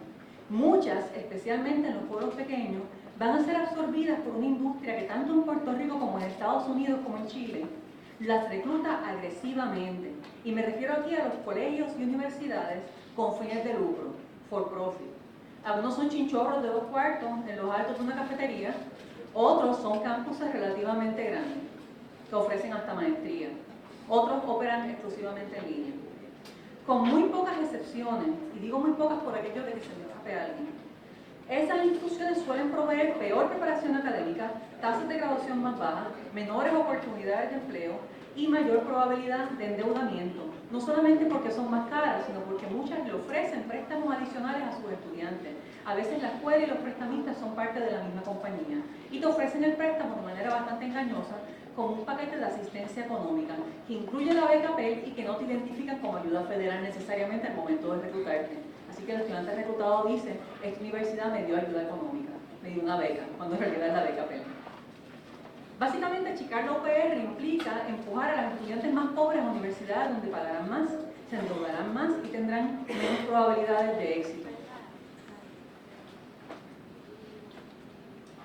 Muchas, especialmente en los pueblos pequeños, van a ser absorbidas por una industria que tanto en Puerto Rico como en Estados Unidos como en Chile las recluta agresivamente. Y me refiero aquí a los colegios y universidades con fines de lucro, for profit. Algunos son chinchorros de 2 cuartos en los altos de una cafetería, otros son campuses relativamente grandes, que ofrecen hasta maestría. Otros operan exclusivamente en línea. Con muy pocas excepciones, y digo muy pocas por aquello de que se me escape alguien, esas instituciones suelen proveer peor preparación académica, tasas de graduación más bajas, menores oportunidades de empleo y mayor probabilidad de endeudamiento, no solamente porque son más caras, sino porque muchas le ofrecen préstamos adicionales a sus estudiantes. A veces la escuela y los prestamistas son parte de la misma compañía y te ofrecen el préstamo de manera bastante engañosa con un paquete de asistencia económica que incluye la beca Pell y que no te identifican como ayuda federal necesariamente al momento de reclutarte. Así que el estudiante reclutado dice, esta universidad me dio ayuda económica, me dio una beca, cuando en realidad es la beca Pell. Básicamente, achicar la UPR implica empujar a los estudiantes más pobres a universidades donde pagarán más, se endeudarán más y tendrán menos probabilidades de éxito.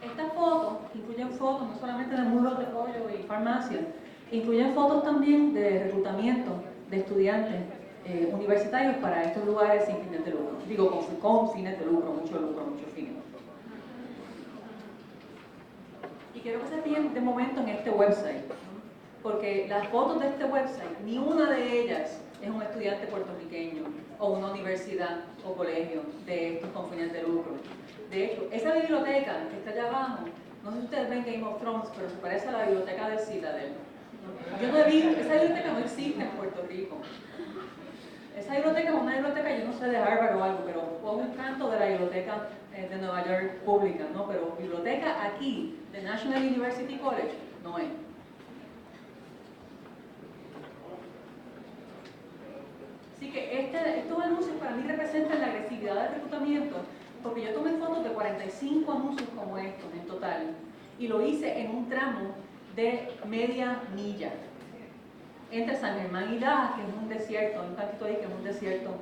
Estas fotos incluyen fotos no solamente de muros de rollo y farmacias, incluyen fotos también de reclutamiento de estudiantes universitarios para estos lugares sin fines de lucro. Digo, con fines de lucro, mucho fines. Y quiero que se fijen de momento en este website, porque las fotos de este website, ni una de ellas es un estudiante puertorriqueño o una universidad o colegio de estos con fines de lucro. De hecho, esa biblioteca que está allá abajo, no sé si ustedes ven Game of Thrones, pero se parece a la biblioteca del Citadel. Yo no he visto, esa biblioteca no existe en Puerto Rico. Esa biblioteca es una biblioteca, yo no sé, de Harvard o algo, pero fue un canto de la biblioteca de Nueva York pública, ¿no? Pero biblioteca aquí, de National University College, no es. Así que estos anuncios para mí representan la agresividad del reclutamiento, porque yo tomé fotos de 45 anuncios como estos en total, y lo hice en un tramo de media milla, entre San Germán y Lajas, que es un desierto, un cantito ahí que es un desierto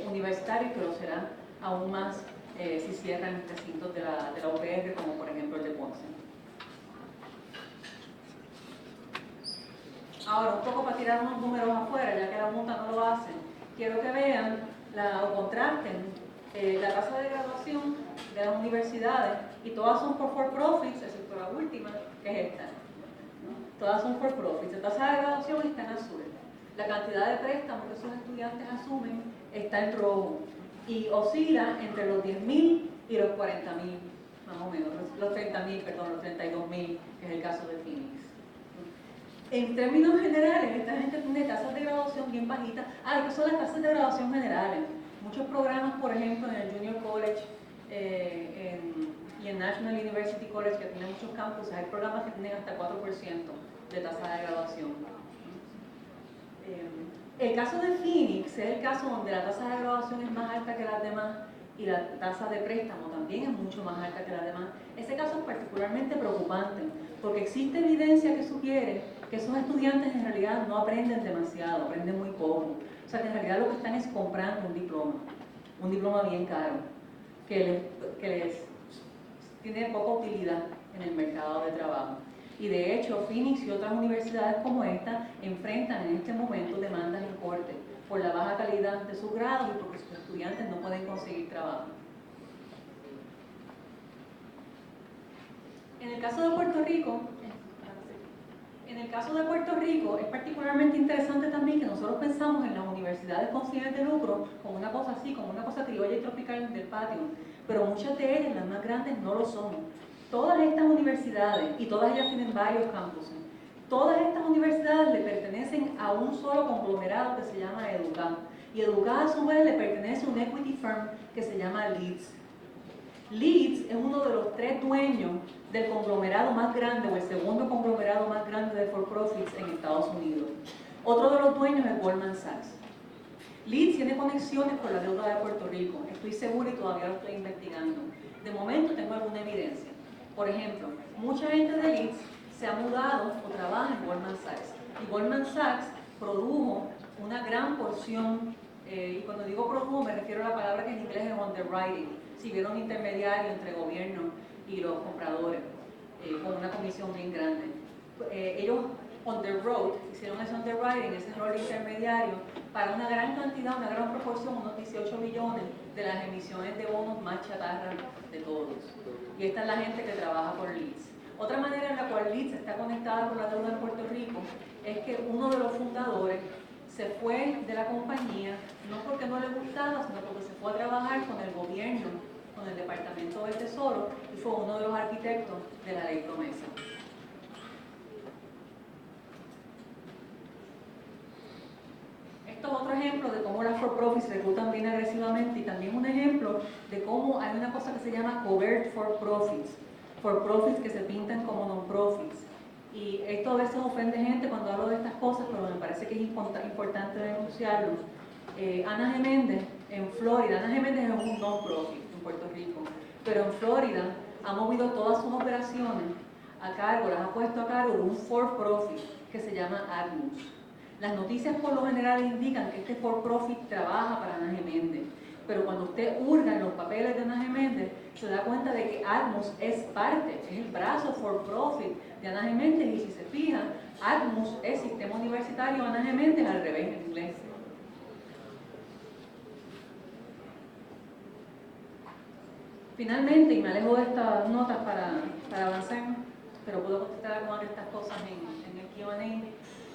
universitario, que lo será aún más si cierran recintos de la UPR, como por ejemplo el de Ponce. Ahora, un poco para tirar unos números afuera, ya que la Junta no lo hace, quiero que vean o contrasten la tasa de graduación de las universidades, y todas son for profits, excepto la última, que es esta. Todas son for profits. La tasa de graduación está en azul. La cantidad de préstamos que esos estudiantes asumen está en rojo. Y oscila entre los 10.000 y los 40.000, más o menos. Los 30.000, perdón, los 32.000, que es el caso de Phoenix. En términos generales, esta gente tiene tasas de graduación bien bajitas. ¿Qué son las tasas de graduación generales? Muchos programas, por ejemplo, en el Junior College y en National University College, que tienen muchos campuses, hay programas que tienen hasta 4% de tasa de graduación. El caso de Phoenix es el caso donde la tasa de graduación es más alta que las demás y la tasa de préstamo también es mucho más alta que las demás. Ese caso es particularmente preocupante porque existe evidencia que sugiere que esos estudiantes en realidad no aprenden demasiado, aprenden muy poco. O sea que en realidad lo que están es comprando un diploma bien caro, que les tiene poca utilidad en el mercado de trabajo. Y de hecho, Phoenix y otras universidades como esta enfrentan en este momento demandas en corte por la baja calidad de sus grados y porque sus estudiantes no pueden conseguir trabajo. En el caso de Puerto Rico, es particularmente interesante también que nosotros pensamos en las universidades con fines de lucro como una cosa así, como una cosa criolla y tropical del patio, pero muchas de ellas, las más grandes, no lo son. Todas estas universidades, y todas ellas tienen varios campuses, todas estas universidades le pertenecen a un solo conglomerado que se llama Educa. Y Educa a su vez le pertenece a un equity firm que se llama Leeds. Leeds es uno de los 3 dueños del conglomerado más grande, o el segundo conglomerado más grande de for-profits en Estados Unidos. Otro de los dueños es Goldman Sachs. Leeds tiene conexiones con la deuda de Puerto Rico, estoy segura y todavía lo estoy investigando. De momento tengo alguna evidencia. Por ejemplo, mucha gente de Leeds se ha mudado o trabaja en Goldman Sachs. Y Goldman Sachs produjo una gran porción, y cuando digo produjo me refiero a la palabra que en inglés es underwriting. Si hubiera un intermediario entre el gobierno y los compradores, con una comisión bien grande. Ellos underwrote, hicieron ese underwriting, ese rol intermediario, para una gran cantidad, una gran proporción, unos 18 billones de las emisiones de bonos más chatarra de todos. Y esta es la gente que trabaja por Leeds. Otra manera en la cual Leeds está conectada con la deuda en Puerto Rico es que uno de los fundadores se fue de la compañía, no porque no le gustaba, sino porque se fue a trabajar con el gobierno, con el Departamento del Tesoro, y fue uno de los arquitectos de la Ley Promesa. Esto es otro ejemplo de cómo las for-profits reclutan bien agresivamente, y también un ejemplo de cómo hay una cosa que se llama covert for-profits que se pintan como non-profits. Y esto a veces ofende gente cuando hablo de estas cosas, pero me parece que es importante denunciarlo. Ana Geméndez, en Florida, Ana Geméndez es un non-profit en Puerto Rico, pero en Florida ha movido todas sus operaciones a cargo, las ha puesto a cargo de un for-profit que se llama Admus. Las noticias por lo general indican que este for-profit trabaja para Ana Geméndez, pero cuando usted hurga en los papeles de Ana Geméndez, se da cuenta de que Admus es parte, es el brazo for-profit de Ana Geméndez, y si se fija, Admus es Sistema Universitario Ana Geméndez al revés en inglés. Finalmente, y me alejo de estas notas para avanzar, pero puedo contestar algunas de estas cosas en el Q&A.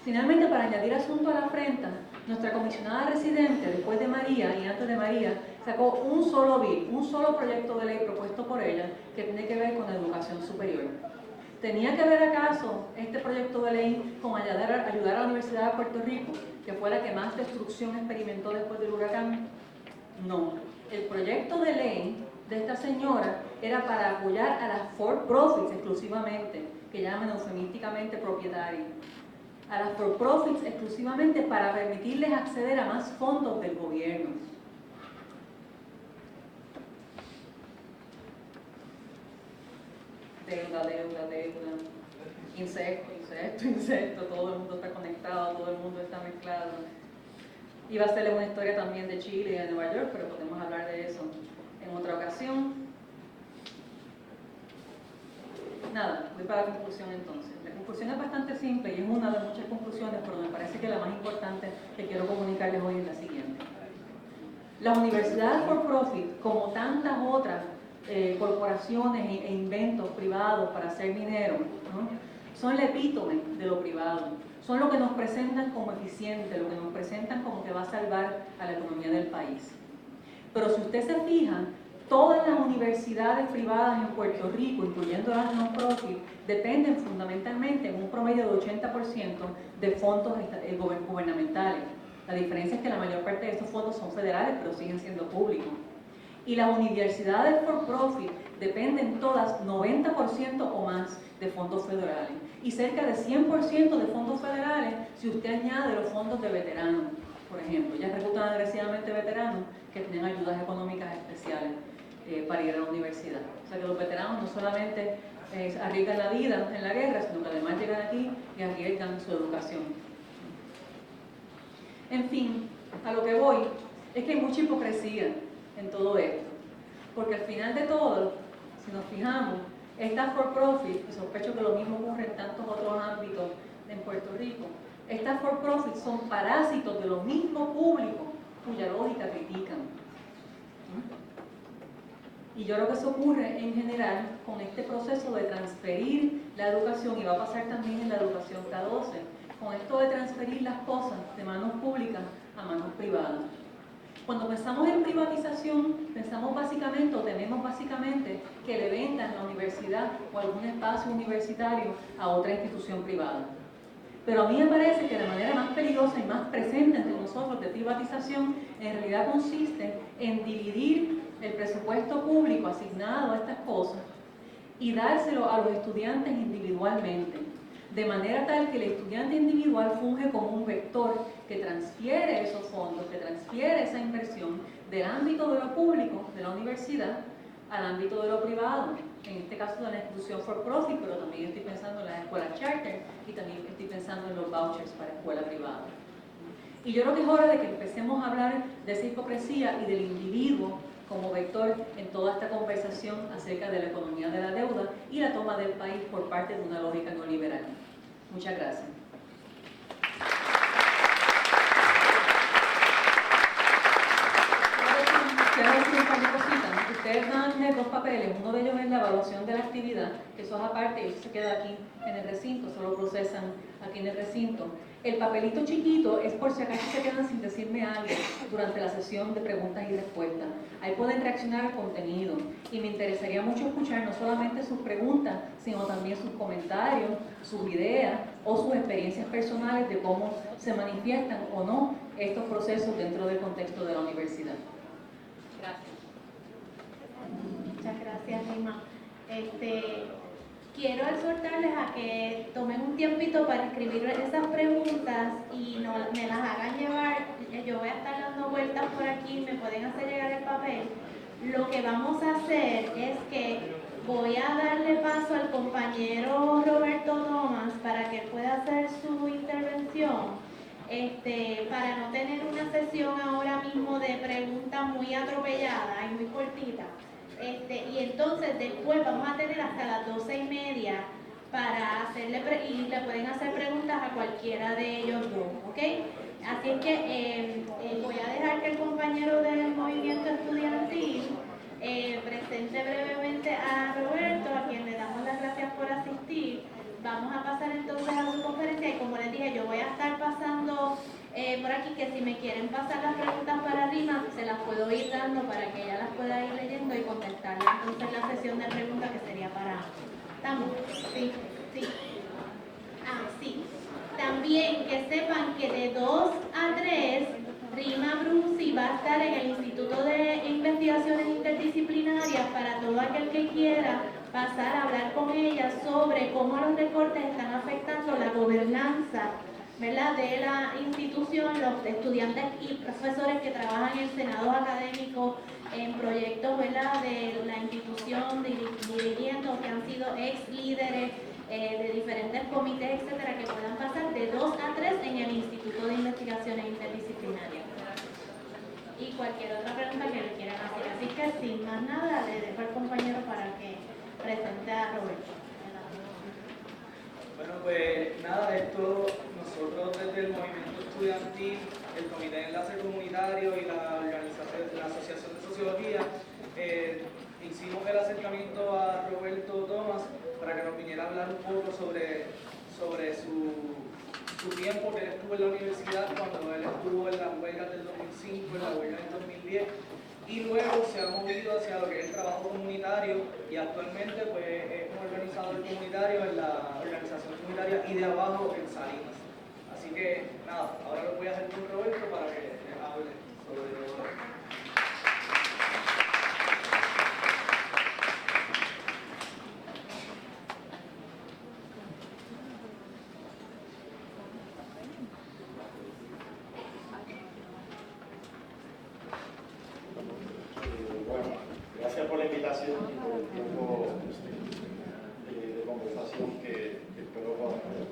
Finalmente, para añadir asunto a la afrenta, nuestra comisionada residente, después de María y antes de María, sacó un solo bill, un solo proyecto de ley propuesto por ella que tiene que ver con la educación superior. ¿Tenía que ver acaso este proyecto de ley con ayudar a la Universidad de Puerto Rico, que fue la que más destrucción experimentó después del huracán? No. El proyecto de ley de esta señora era para apoyar a las for-profits exclusivamente, que llaman eufemísticamente propietarias. A las for-profits exclusivamente para permitirles acceder a más fondos del gobierno. Deuda, incesto, todo el mundo está conectado, todo el mundo está mezclado. Iba a hacerles una historia también de Chile y de Nueva York, pero podemos hablar de eso en otra ocasión. Nada, voy para la conclusión entonces. La conclusión es bastante simple y es una de muchas conclusiones, pero me parece que la más importante que quiero comunicarles hoy es la siguiente. Las universidades for profit, como tantas otras corporaciones e inventos privados para hacer dinero, ¿no?, son el epítome de lo privado. Son lo que nos presentan como eficiente, lo que nos presentan como que va a salvar a la economía del país. Pero si usted se fija, todas las universidades privadas en Puerto Rico, incluyendo las non-profit, dependen fundamentalmente en un promedio de 80% de fondos gubernamentales. La diferencia es que la mayor parte de estos fondos son federales, pero siguen siendo públicos. Y las universidades for profit dependen todas 90% o más de fondos federales. Y cerca de 100% de fondos federales si usted añade los fondos de veteranos, por ejemplo. Ya reclutan agresivamente veteranos que tienen ayudas económicas especiales para ir a la universidad. O sea que los veteranos no solamente arriesgan la vida en la guerra, sino que además llegan aquí y arriesgan su educación. En fin, a lo que voy es que hay mucha hipocresía en todo esto, porque al final de todo, si nos fijamos, estas for profit, y sospecho que lo mismo ocurre en tantos otros ámbitos en Puerto Rico, estas for profit son parásitos de lo mismo público cuya lógica critican. Y yo creo que eso ocurre en general con este proceso de transferir la educación, y va a pasar también en la educación K12, con esto de transferir las cosas de manos públicas a manos privadas. Cuando pensamos en privatización, pensamos básicamente, o tememos básicamente, que le vendan la universidad o algún espacio universitario a otra institución privada. Pero a mí me parece que la manera más peligrosa y más presente entre nosotros de privatización en realidad consiste en dividir el presupuesto público asignado a estas cosas y dárselo a los estudiantes individualmente, de manera tal que el estudiante individual funge como un vector que transfiere esos fondos, que transfiere esa inversión del ámbito de lo público, de la universidad, al ámbito de lo privado, en este caso de la institución for profit, pero también estoy pensando en las escuelas charter y también estoy pensando en los vouchers para escuela privada. Y yo creo que es hora de que empecemos a hablar de esa hipocresía y del individuo como vector en toda esta conversación acerca de la economía de la deuda y la toma del país por parte de una lógica neoliberal. Muchas gracias. Quiero decir un par de cositas. ustedes van a tener dos papeles, uno de ellos es la evaluación de la actividad, que eso es aparte, eso se queda aquí en el recinto, solo procesan aquí en el recinto. El papelito chiquito es por si acaso se quedan sin decirme algo durante la sesión de preguntas y respuestas. Ahí pueden reaccionar al contenido y me interesaría mucho escuchar no solamente sus preguntas, sino también sus comentarios, sus ideas o sus experiencias personales de cómo se manifiestan o no estos procesos dentro del contexto de la universidad. Gracias. Muchas gracias, Rima. Quiero exhortarles a que tomen un tiempito para escribir esas preguntas y no me las hagan llevar. Yo voy a estar dando vueltas por aquí, me pueden hacer llegar el papel. Lo que vamos a hacer es que voy a darle paso al compañero Roberto Thomas para que pueda hacer su intervención. Para no tener una sesión ahora mismo de preguntas muy atropellada y muy cortita. Y entonces después vamos a tener hasta las 12:30 para hacerle, y le pueden hacer preguntas a cualquiera de ellos dos, ¿ok? Así es que voy a dejar que el compañero del movimiento estudiantil presente brevemente a Roberto, a quien le damos las gracias por asistir. Vamos a pasar entonces a su conferencia y como les dije, yo voy a estar pasando por aquí que si me quieren pasar las preguntas para Rima, se las puedo ir dando para que ella las pueda ir leyendo y contestarle entonces la sesión de preguntas que sería para ambos. ¿Estamos? Sí, sí. Sí. También que sepan que de 2 a 3, Rima Brusi va a estar en el Instituto de Investigaciones Interdisciplinarias para todo aquel que quiera pasar a hablar con ella sobre cómo los recortes están afectando la gobernanza, ¿verdad?, de la institución, los estudiantes y profesores que trabajan en senados académicos, en proyectos, ¿verdad?, de la institución, dirigiendo, que han sido ex líderes de diferentes comités, etcétera, que puedan pasar de 2 a 3 en el Instituto de Investigaciones Interdisciplinarias. Y cualquier otra pregunta que le quieran hacer. Así que sin más nada, le dejo al compañero para que presente a Roberto. Bueno, pues nada, esto nosotros desde el movimiento estudiantil, el Comité de Enlace Comunitario y la Asociación de Sociología, hicimos el acercamiento a Roberto Thomas para que nos viniera a hablar un poco sobre su tiempo que él estuvo en la universidad, cuando él estuvo en las huelgas del 2005, en la huelga del 2010, y luego se ha movido hacia lo que es el trabajo comunitario y actualmente pues es un organizador comunitario en la organización comunitaria y de abajo en Salinas. Así que nada, ahora lo voy a hacer con Roberto para que hable sobre todo. Gracias por la invitación y por el tiempo de conversación que espero podamos tener.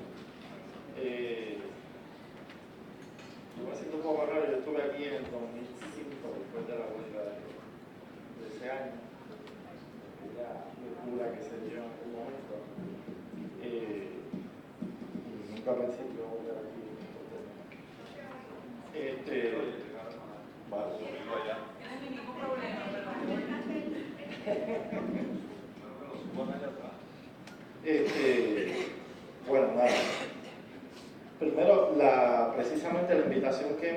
Yo me siento un poco raro, yo estuve aquí en el 2005, después de la huelga de ese año, aquella locura que se dio en aquel momento, y nunca pensé que iba a volver aquí. Vale. Tienes ningún problema, pero bueno, nada. Primero, precisamente la invitación que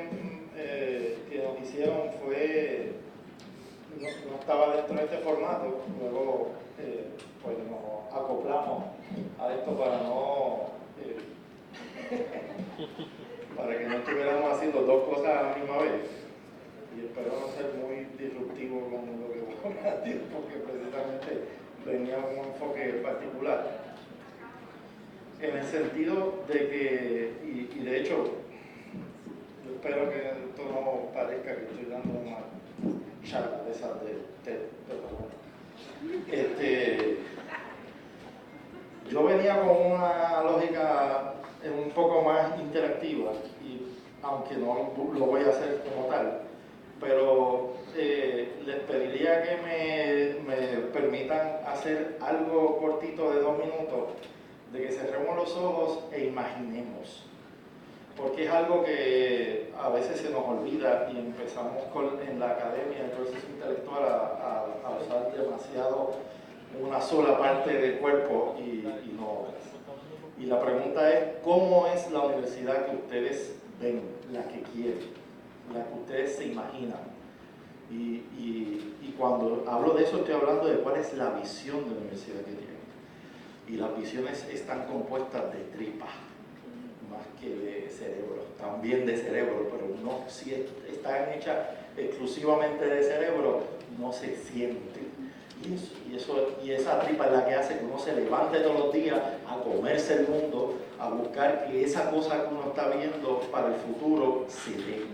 nos hicieron fue, no estaba dentro de este formato, luego pues nos acoplamos a esto para que no estuviéramos haciendo dos cosas a la misma vez. Y espero no ser muy disruptivo con lo que voy a decir, porque precisamente venía un enfoque particular. En el sentido de que, y de hecho, yo espero que esto no parezca que estoy dando una charla de esas de TED, pero bueno. Yo venía con una lógica un poco más interactiva, y aunque no lo voy a hacer como tal, pero les pediría que me permitan hacer algo cortito de 2 minutos, de que cerremos los ojos e imaginemos, porque es algo que a veces se nos olvida y empezamos en la academia, el proceso intelectual, a a usar demasiado una sola parte del cuerpo y no otras. Y la pregunta es, ¿cómo es la universidad que ustedes ven, la que quieren, la que ustedes se imaginan? Y cuando hablo de eso estoy hablando de cuál es la visión de la universidad que tienen. Y las visiones están compuestas de tripas, más que de cerebro, también de cerebro, pero no, si están hechas exclusivamente de cerebro, no se sienten. Y esa tripa es la que hace que uno se levante todos los días a comerse el mundo, a buscar que esa cosa que uno está viendo para el futuro se dé.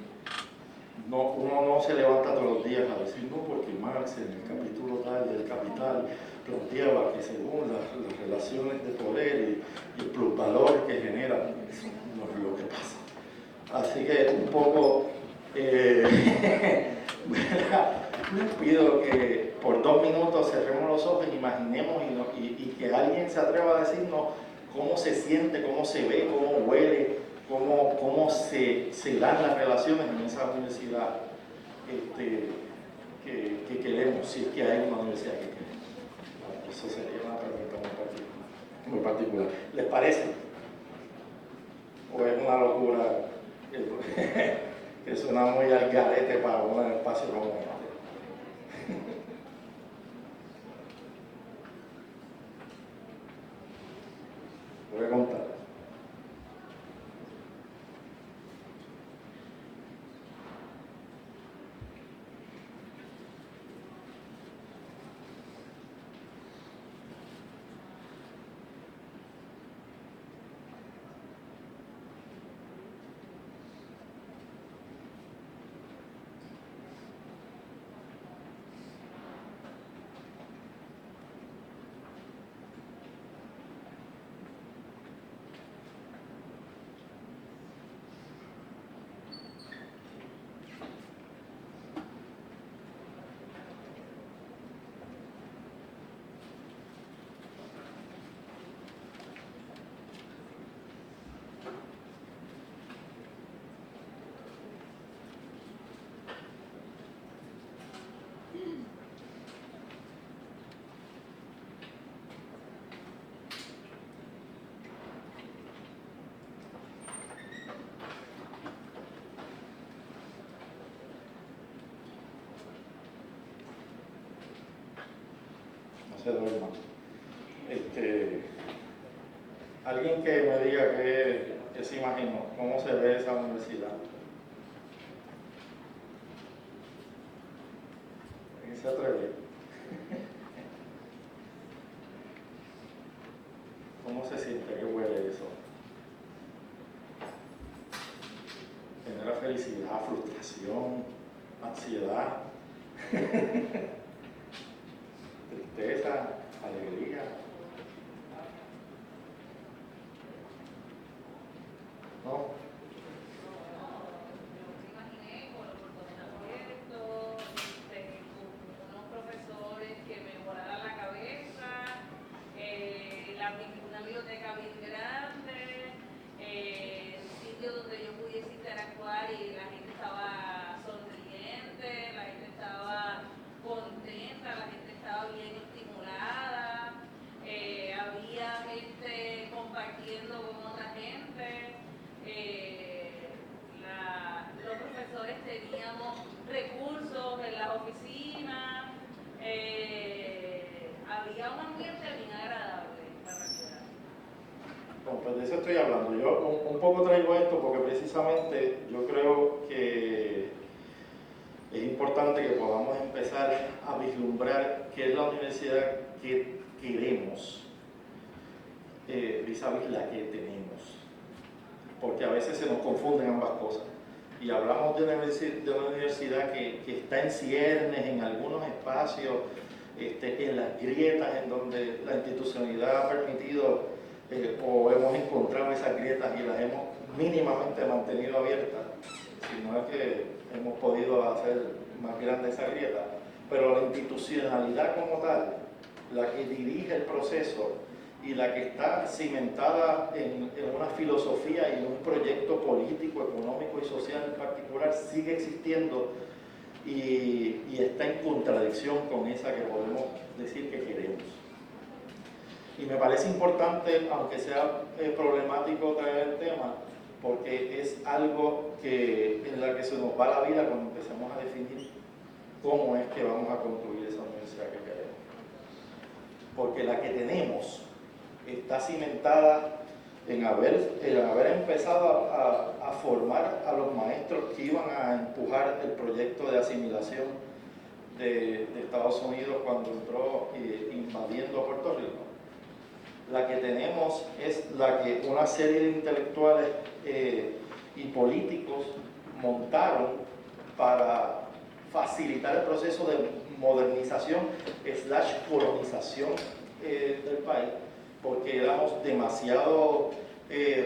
No, uno no se levanta todos los días a decir, no, porque Marx en el capítulo tal del Capital planteaba que según las relaciones de poder y el plusvalor que generan, eso no es lo que pasa. Así que un poco, les pido que por 2 minutos cerremos los ojos, imaginemos y que alguien se atreva a decirnos cómo se siente, cómo se ve, cómo huele, cómo se dan las relaciones en esa universidad que queremos, si es que hay una universidad que queremos. Bueno, eso sería una pregunta muy particular. ¿Les parece? ¿O es una locura que suena muy al garete para un espacio como este? Voy a contar. Se duerma. Alguien que me diga que se imaginó, cómo se ve esa universidad. ¿Quién se atreve? ¿Cómo se siente? ¿Qué huele eso? Genera felicidad, frustración, ansiedad. Tristeza, alegría. ¿No? Me imaginé con los portones abiertos, con unos profesores que me volaran la cabeza, una biblioteca bien grande, sitio donde yo pudiese interactuar y la gente estaba sonriente, la gente estaba contenta, la gente estaba bien estimulada, había gente compartiendo con otra gente, los profesores teníamos recursos en las oficinas, había un ambiente bien agradable para estudiar. Bueno, pues de eso estoy hablando. Yo un poco traigo esto porque precisamente yo creo que es importante que podamos empezar a vislumbrar qué es la universidad que queremos vis-a-vis la que tenemos, porque a veces se nos confunden ambas cosas y hablamos de una universidad que está en ciernes, en algunos espacios, en las grietas en donde la institucionalidad ha permitido o hemos encontrado esas grietas y las hemos mínimamente mantenido abiertas, sino es que hemos podido hacer más grande esa grieta, pero la institucionalidad como tal, la que dirige el proceso y la que está cimentada en una filosofía y en un proyecto político, económico y social en particular, sigue existiendo y y está en contradicción con esa que podemos decir que queremos. Y me parece importante, aunque sea problemático traer el tema, porque es algo en la que se nos va la vida cuando empezamos a definir cómo es que vamos a construir esa universidad que queremos. Porque la que tenemos está cimentada en haber empezado a formar a los maestros que iban a empujar el proyecto de asimilación de Estados Unidos cuando entró invadiendo Puerto Rico. La que tenemos es la que una serie de intelectuales y políticos montaron para facilitar el proceso de modernización / colonización del país, porque éramos demasiado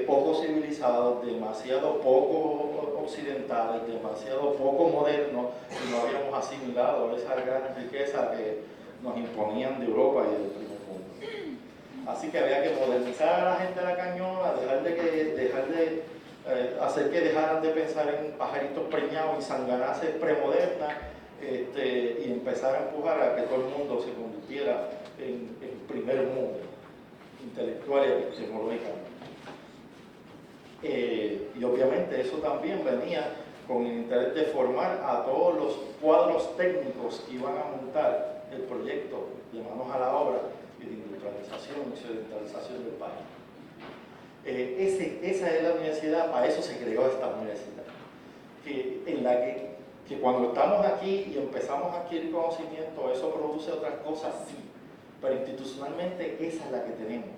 poco civilizados, demasiado poco occidentales, demasiado poco modernos, y no habíamos asimilado esa gran riqueza que nos imponían de Europa y del primer mundo. Así que había que modernizar a la gente de la cañona, dejar de hacer que dejaran de pensar en pajaritos preñados y sanganaces premodernas, y empezar a empujar a que todo el mundo se convirtiera en primer mundo, intelectual y epistemológicamente. Y obviamente eso también venía con el interés de formar a todos los cuadros técnicos que iban a montar el proyecto de manos a la obra y de industrialización y occidentalización del país. Esa es la universidad, para eso se creó esta universidad, en la que cuando estamos aquí y empezamos a adquirir conocimiento, eso produce otras cosas, sí, pero institucionalmente esa es la que tenemos,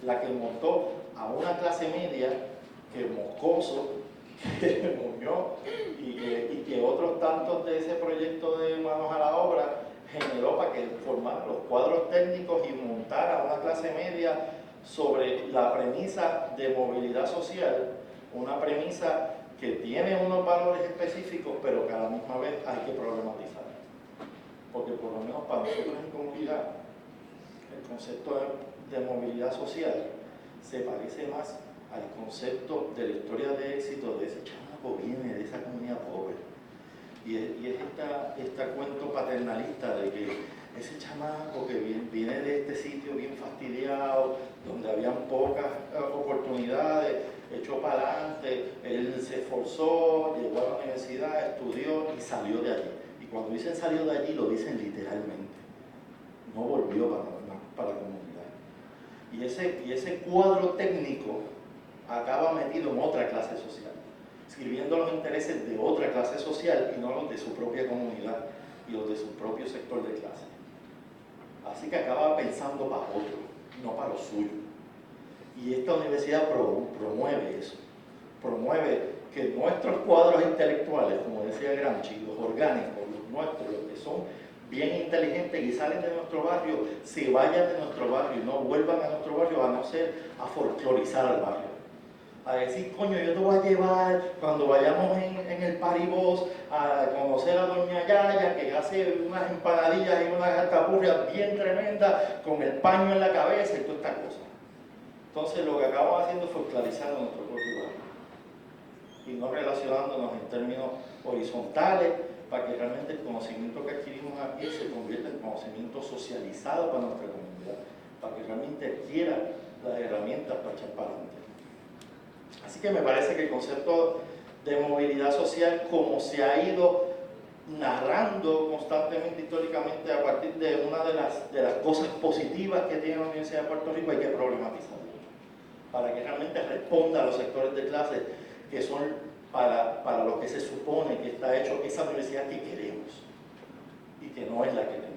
la que montó a una clase media que Moscoso, que Muñoz y que otros tantos de ese proyecto de manos a la obra generó para que formaran los cuadros técnicos y montara una clase media sobre la premisa de movilidad social, una premisa que tiene unos valores específicos, pero que a la misma vez hay que problematizar. Porque por lo menos para nosotros en comunidad, el concepto de movilidad social se parece más al concepto de la historia de éxito de ese chamaco viene de esa comunidad pobre. Y es este cuento paternalista de que ese chamaco que viene de este sitio bien fastidiado, donde habían pocas oportunidades, echó para adelante, él se esforzó, llegó a la universidad, estudió y salió de allí. Y cuando dicen salió de allí, lo dicen literalmente. No volvió para la comunidad. Y ese cuadro técnico acaba metido en otra clase social, sirviendo los intereses de otra clase social y no los de su propia comunidad y los de su propio sector de clase. Así que acaba pensando para otro, no para lo suyo. Y esta universidad promueve eso, promueve que nuestros cuadros intelectuales, como decía Gramsci, los orgánicos, los nuestros, los que son bien inteligentes y salen de nuestro barrio, se vayan de nuestro barrio y no vuelvan a nuestro barrio a no ser a folclorizar al barrio. A decir, coño, yo te voy a llevar cuando vayamos en el paribos a conocer a doña Yaya, que hace unas empanadillas y unas alcapurrias bien tremendas con el paño en la cabeza y toda esta cosa. Entonces lo que acabamos haciendo es folclorizando nuestro propio barrio y no relacionándonos en términos horizontales para que realmente el conocimiento que adquirimos aquí se convierta en conocimiento socializado para nuestra comunidad, para que realmente adquiera las herramientas para echar para adelante. Así que me parece que el concepto de movilidad social, como se ha ido narrando constantemente históricamente a partir de una de las cosas positivas que tiene la Universidad de Puerto Rico, hay que problematizarlo para que realmente responda a los sectores de clase que son para los que se supone que está hecho esa universidad que queremos y que no es la que tenemos.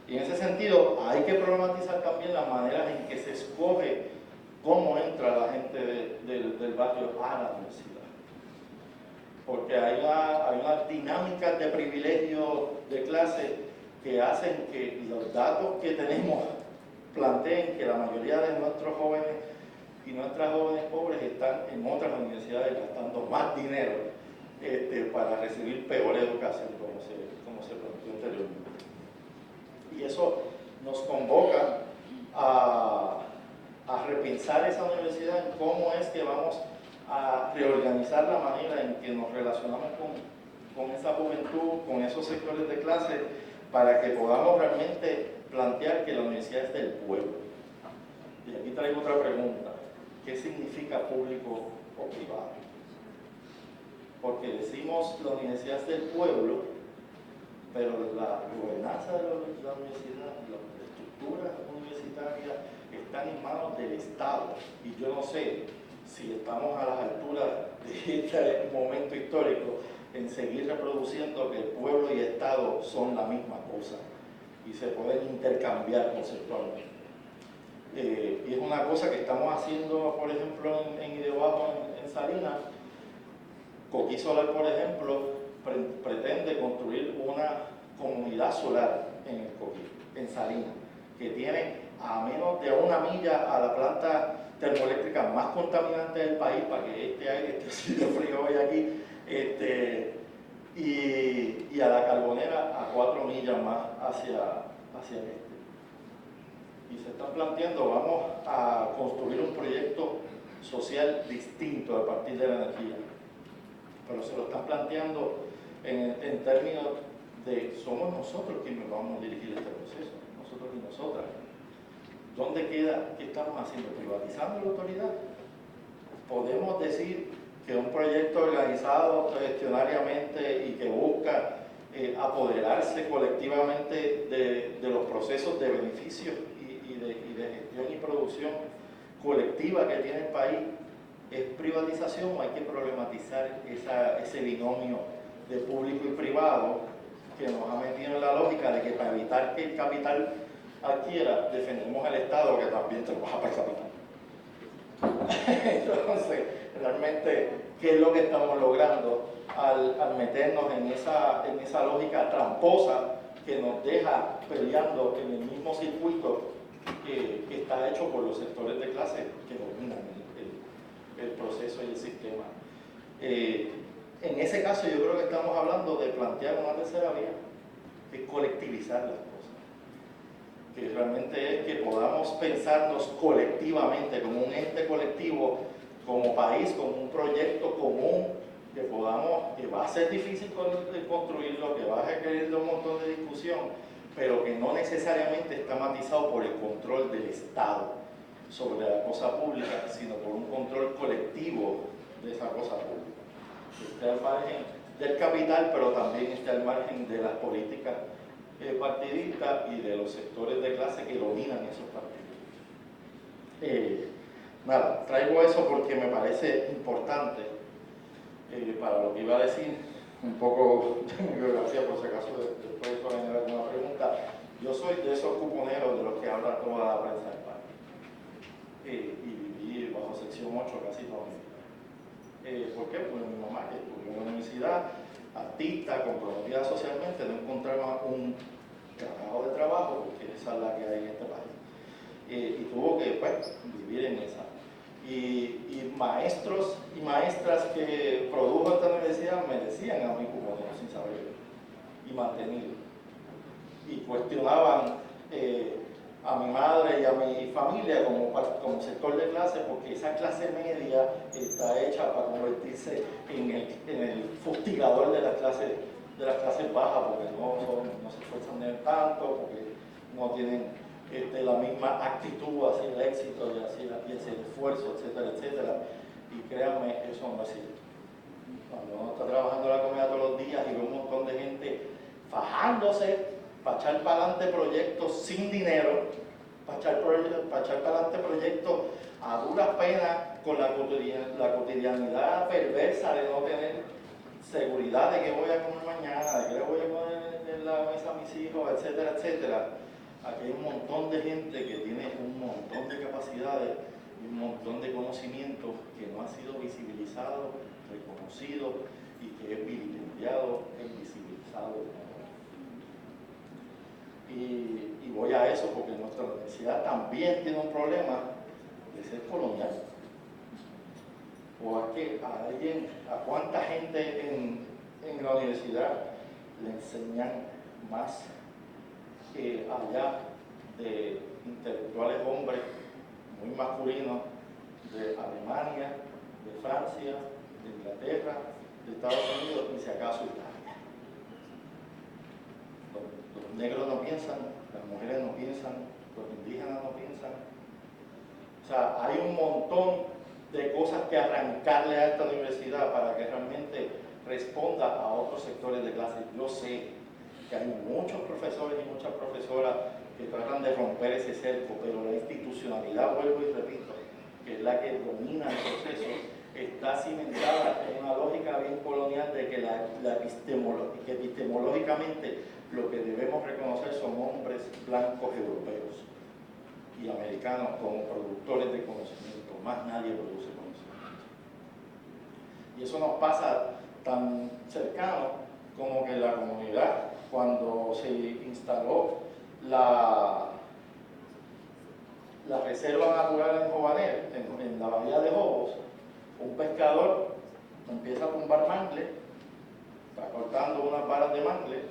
Y en ese sentido hay que problematizar también las maneras en que se escoge cómo entra la gente del barrio a la universidad. Porque hay unas dinámicas de privilegio de clase que hacen que los datos que tenemos planteen que la mayoría de nuestros jóvenes y nuestras jóvenes pobres están en otras universidades gastando más dinero para recibir peor educación, como se planteó anteriormente. Y eso nos convoca a repensar esa universidad en cómo es que vamos a reorganizar la manera en que nos relacionamos con esa juventud, con esos sectores de clase, para que podamos realmente plantear que la universidad es del pueblo. Y aquí traigo otra pregunta. ¿Qué significa público o privado? Porque decimos la universidad es del pueblo, pero la gobernanza de la universidad, las estructuras universitarias están en manos del Estado. Y yo no sé si estamos a las alturas de este momento histórico en seguir reproduciendo que el pueblo y Estado son la misma cosa y se pueden intercambiar conceptualmente. Y es una cosa que estamos haciendo, por ejemplo, en Ideobajo, en Salinas. Coquí Solar, por ejemplo, pretende construir una comunidad solar en el Coquí, en Salinas, que tiene a menos de 1 milla a la planta termoeléctrica más contaminante del país, para que este aire esté así de frío hoy aquí, y a la Carbonera a 4 millas más hacia el este. Y se están planteando, vamos a construir un proyecto social distinto a partir de la energía, pero se lo están planteando en términos de somos nosotros quienes vamos a dirigir este proceso, nosotros y nosotras. ¿Dónde queda? ¿Qué estamos haciendo? ¿Privatizando la autoridad? Podemos decir que un proyecto organizado gestionariamente y que busca apoderarse colectivamente de los procesos de beneficio y de gestión y producción colectiva que tiene el país, ¿es privatización o hay que problematizar ese binomio de público y privado que nos ha metido en la lógica de que para evitar que el capital adquiera, defendemos al Estado que también trabaja para el capital? Entonces, realmente, ¿qué es lo que estamos logrando al meternos en esa lógica tramposa que nos deja peleando en el mismo circuito que está hecho por los sectores de clase que dominan el proceso y el sistema? En ese caso yo creo que estamos hablando de plantear una tercera vía, que es colectivizar las cosas, que realmente es que podamos pensarnos colectivamente, como un ente colectivo, como país, como un proyecto común, que va a ser difícil construirlo, que va a requerir de un montón de discusión, pero que no necesariamente está matizado por el control del Estado sobre la cosa pública, sino por un control colectivo de esa cosa pública. Está al margen del capital, pero también está al margen de las políticas partidistas y de los sectores de clase que dominan esos partidos. Nada, traigo eso porque me parece importante para lo que iba a decir, un poco de mi biografía, por si acaso después de tener alguna pregunta. Yo soy de esos cuponeros de los que habla toda la prensa del país. Y viví bajo sección 8 casi toda mi vida. ¿Por qué? Porque mi mamá, que estudió en la universidad, artista, comprometida socialmente, no encontraba un trabajo, porque esa es la que hay en este país. Y tuvo que vivir en esa. Y maestros y maestras que produjo esta universidad me decían a mí como sin saberlo, y mantenido. Y cuestionaban a mi madre y a mi familia como sector de clase, porque esa clase media está hecha para convertirse en el fustigador de las clases bajas, porque no se esfuerzan tanto, porque no tienen la misma actitud hacia el éxito y hacia el esfuerzo, etcétera, etcétera. Y créanme, eso no es cierto. Cuando uno está trabajando en la comunidad todos los días y ve un montón de gente fajándose para echar para adelante proyectos sin dinero, para echar para adelante proyectos a duras penas, con la cotidianidad perversa de no tener seguridad de que voy a comer mañana, de que le voy a poner en la mesa a mis hijos, etcétera, etcétera. Aquí hay un montón de gente que tiene un montón de capacidades y un montón de conocimientos que no ha sido visibilizado, reconocido y que es vilipendiado e invisibilizado. Y voy a eso porque nuestra universidad también tiene un problema de ser colonial. O a cuánta gente en la universidad le enseñan más que allá de intelectuales hombres muy masculinos de Alemania, de Francia, de Inglaterra, de Estados Unidos y si acaso Italia. los negros no piensan, las mujeres no piensan, los indígenas no piensan. O sea, hay un montón de cosas que arrancarle a esta universidad para que realmente responda a otros sectores de clase. Yo sé que hay muchos profesores y muchas profesoras que tratan de romper ese cerco, pero la institucionalidad, vuelvo y repito, que es la que domina el proceso, está cimentada en una lógica bien colonial de que que epistemológicamente lo que debemos reconocer son hombres blancos europeos y americanos como productores de conocimiento, más nadie produce conocimiento. Y eso nos pasa tan cercano como que la comunidad, cuando se instaló la reserva natural en Jovanel, en la bahía de Jobos, un pescador empieza a tumbar mangle, está cortando unas varas de mangle,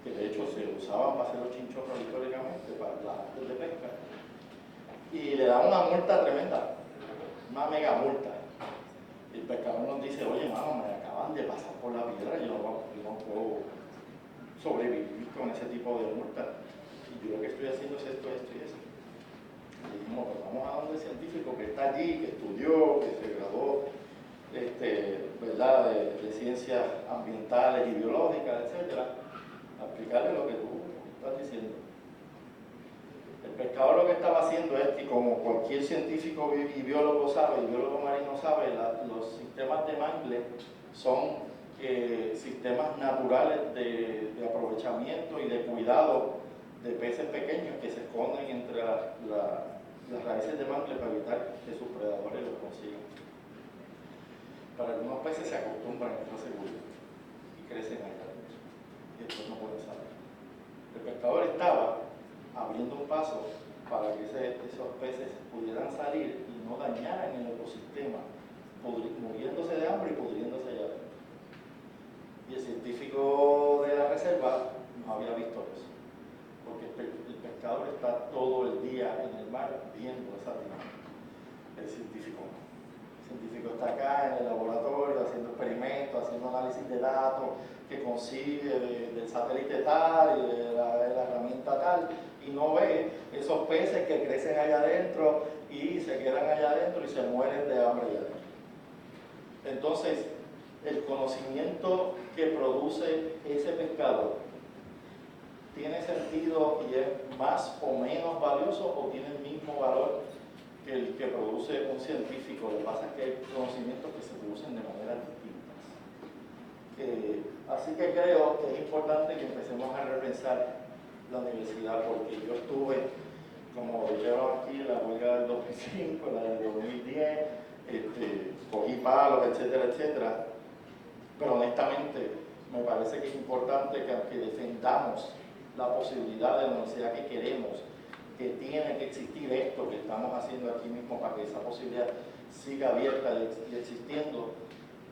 que de hecho se usaban para hacer los chinchorros históricamente, para las artes de pesca, y le da una multa tremenda, una mega multa. Y el pescador nos dice, oye, mano, me acaban de pasar por la piedra, yo no puedo sobrevivir con ese tipo de multa. Y yo lo que estoy haciendo es esto y esto. Y dijimos, pues vamos a donde el científico que está allí, que estudió, que se graduó ¿verdad? De ciencias ambientales y biológicas, etcétera, a explicarle lo que tú estás diciendo. El pescador lo que estaba haciendo es que, como cualquier científico y biólogo sabe, y biólogo marino sabe, los sistemas de mangle son sistemas naturales de aprovechamiento y de cuidado de peces pequeños que se esconden entre las raíces de mangle para evitar que sus predadores los consigan. Para algunos peces se acostumbran a estar seguros y crecen ahí adentro y después no pueden salir. El pescador estaba abriendo un paso para que esos peces pudieran salir y no dañaran el ecosistema, muriéndose de hambre y pudriéndose allá adentro. Y el científico de la reserva no había visto eso, porque el pescador está todo el día en el mar viendo esa dinámica. El científico no. El científico está acá en el laboratorio haciendo experimentos, haciendo análisis de datos que consigue del satélite tal y de la herramienta tal, y no ve esos peces que crecen allá adentro y se quedan allá adentro y se mueren de hambre allá adentro. Entonces, el conocimiento que produce ese pescador tiene sentido y es más o menos valioso, o tiene el mismo valor que el que produce un científico. Lo que pasa es que hay conocimientos que se producen de maneras distintas. Así que creo que es importante que empecemos a repensar la universidad, porque yo estuve, como dijeron aquí, en la huelga del 2005, la del 2010, cogí palos, etcétera, etcétera. Pero honestamente me parece que es importante que defendamos la posibilidad de la universidad que queremos, que tiene que existir esto que estamos haciendo aquí mismo para que esa posibilidad siga abierta y existiendo.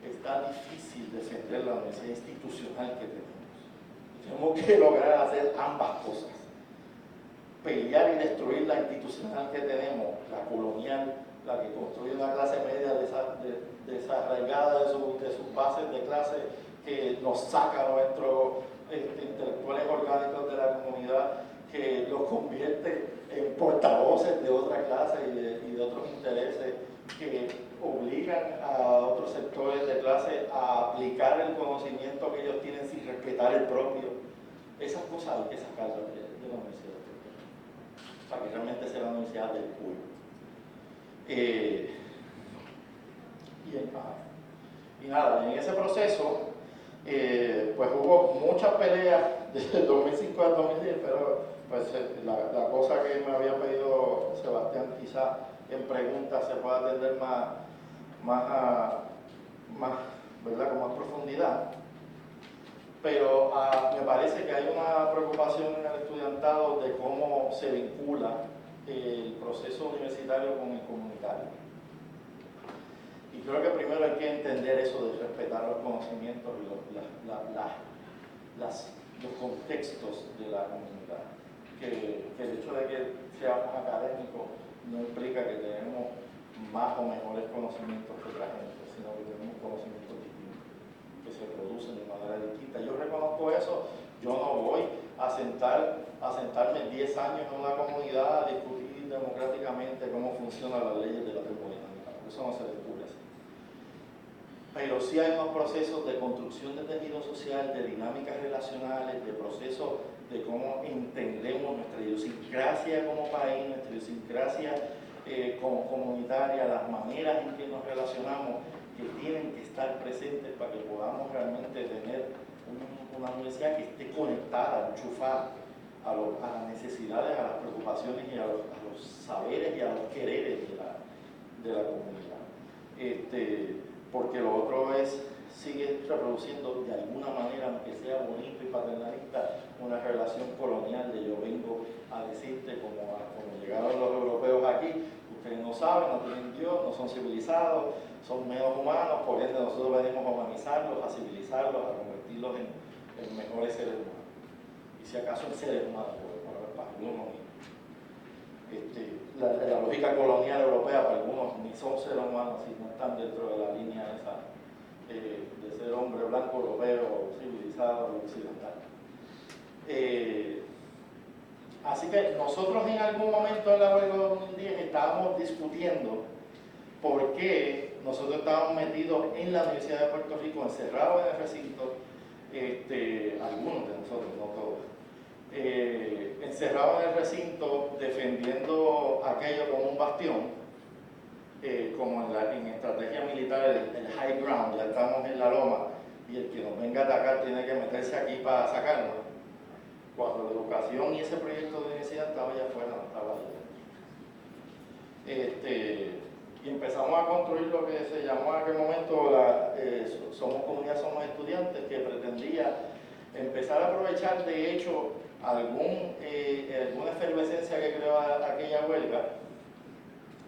Está difícil defender la universidad institucional que tenemos. Tenemos que lograr hacer ambas cosas: pelear y destruir la institucional que tenemos, la colonial, la que construye una clase media desarraigada de sus bases de clase, que nos saca a nuestros intelectuales orgánicos de la comunidad, que los convierte en portavoces de otra clase y de otros intereses, que obligan a otros sectores de clase a aplicar el conocimiento que ellos tienen sin respetar el propio. Esas cosas hay que sacarlas de la universidad, para que realmente sea la universidad del pueblo. Y nada, en ese proceso pues hubo muchas peleas desde el 2005 al 2010, pero pues la cosa que me había pedido Sebastián, quizás en preguntas se pueda atender más ¿verdad? Con más profundidad. Pero me parece que hay una preocupación en el estudiantado de cómo se vincula el proceso universitario con el comunitario. Y creo que primero hay que entender eso de respetar los conocimientos y los contextos de la comunidad. Que el hecho de que seamos académicos no implica que tenemos más o mejores conocimientos que otra gente, sino que tenemos conocimientos distintos, que se producen de manera distinta. Yo reconozco eso. Yo no voy a sentarme 10 años en una comunidad a discutir democráticamente cómo funcionan las leyes de la termodinámica. Eso no se descubre así. Pero sí hay unos procesos de construcción de tejido social, de dinámicas relacionales, de procesos de cómo entendemos nuestra idiosincrasia como país, nuestra idiosincrasia como comunitaria, las maneras en que nos relacionamos, que tienen que estar presentes para que podamos realmente tener una universidad que esté conectada, enchufada a las necesidades, a las preocupaciones y a los saberes y a los quereres de la comunidad. Porque lo otro sigue reproduciendo de alguna manera, aunque sea bonito y paternalista, una relación colonial de yo vengo a decirte, como llegaron los europeos aquí, ustedes no saben, no tienen Dios, no son civilizados, son menos humanos, por ende nosotros venimos a humanizarlos, a civilizarlos, a convertirlos en mejores seres humanos. Y si acaso en seres humanos, para algunos la lógica colonial europea para algunos ni son seres humanos, si no están dentro de la línea esa de ser hombre blanco, europeo, civilizado, occidental. Así que nosotros en algún momento en la huelga 2010 estábamos discutiendo por qué nosotros estábamos metidos en la Universidad de Puerto Rico, encerrados en el recinto, algunos de nosotros, no todos, encerrados en el recinto defendiendo aquello como un bastión, como en estrategia militar, el high ground, ya estamos en la loma y el que nos venga a atacar tiene que meterse aquí para sacarnos, cuando la educación y ese proyecto de universidad estaba allá afuera, no estaba allá. Y empezamos a construir lo que se llamó en aquel momento Somos Comunidad, Somos Estudiantes, que pretendía empezar a aprovechar de hecho alguna efervescencia que creó aquella huelga,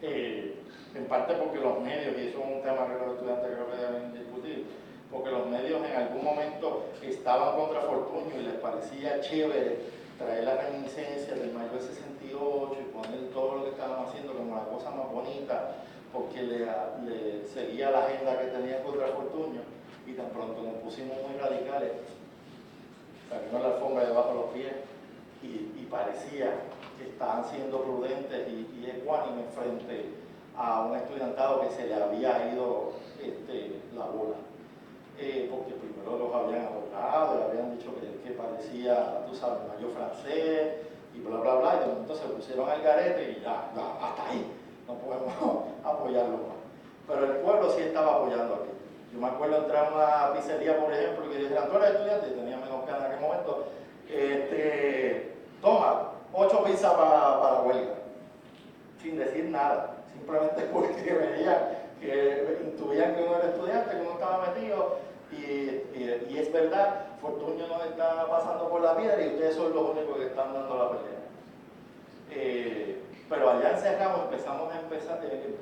en parte porque los medios, y eso es un tema que los estudiantes creo que deben discutir, porque los medios en algún momento estaban contra Fortuño y les parecía chévere traer la reminiscencia del mayo del 68 y poner todo lo que estaban haciendo como la cosa más bonita, porque le seguía la agenda que tenían contra Fortuño, y tan pronto nos pusimos muy radicales, salimos la alfombra debajo de los pies y parecía que estaban siendo prudentes y ecuánimes frente a un estudiantado que se le había ido la bola. Porque primero los habían abordado, le habían dicho que parecía, tú sabes, mayo francés y bla bla bla, y de momento se pusieron al garete y ya, hasta ahí, no podemos apoyarlo más. Pero el pueblo sí estaba apoyando aquí. Yo me acuerdo entrar a una pizzería, por ejemplo, que dijeron, tú eres estudiante, y tenía menos ganas en aquel momento, toma, 8 pizzas para la huelga, sin decir nada, simplemente porque veían, que intuían que uno era estudiante, que uno estaba metido, y es verdad, Fortuño nos está pasando por la piedra y ustedes son los únicos que están dando la pelea. Pero allá encerramos,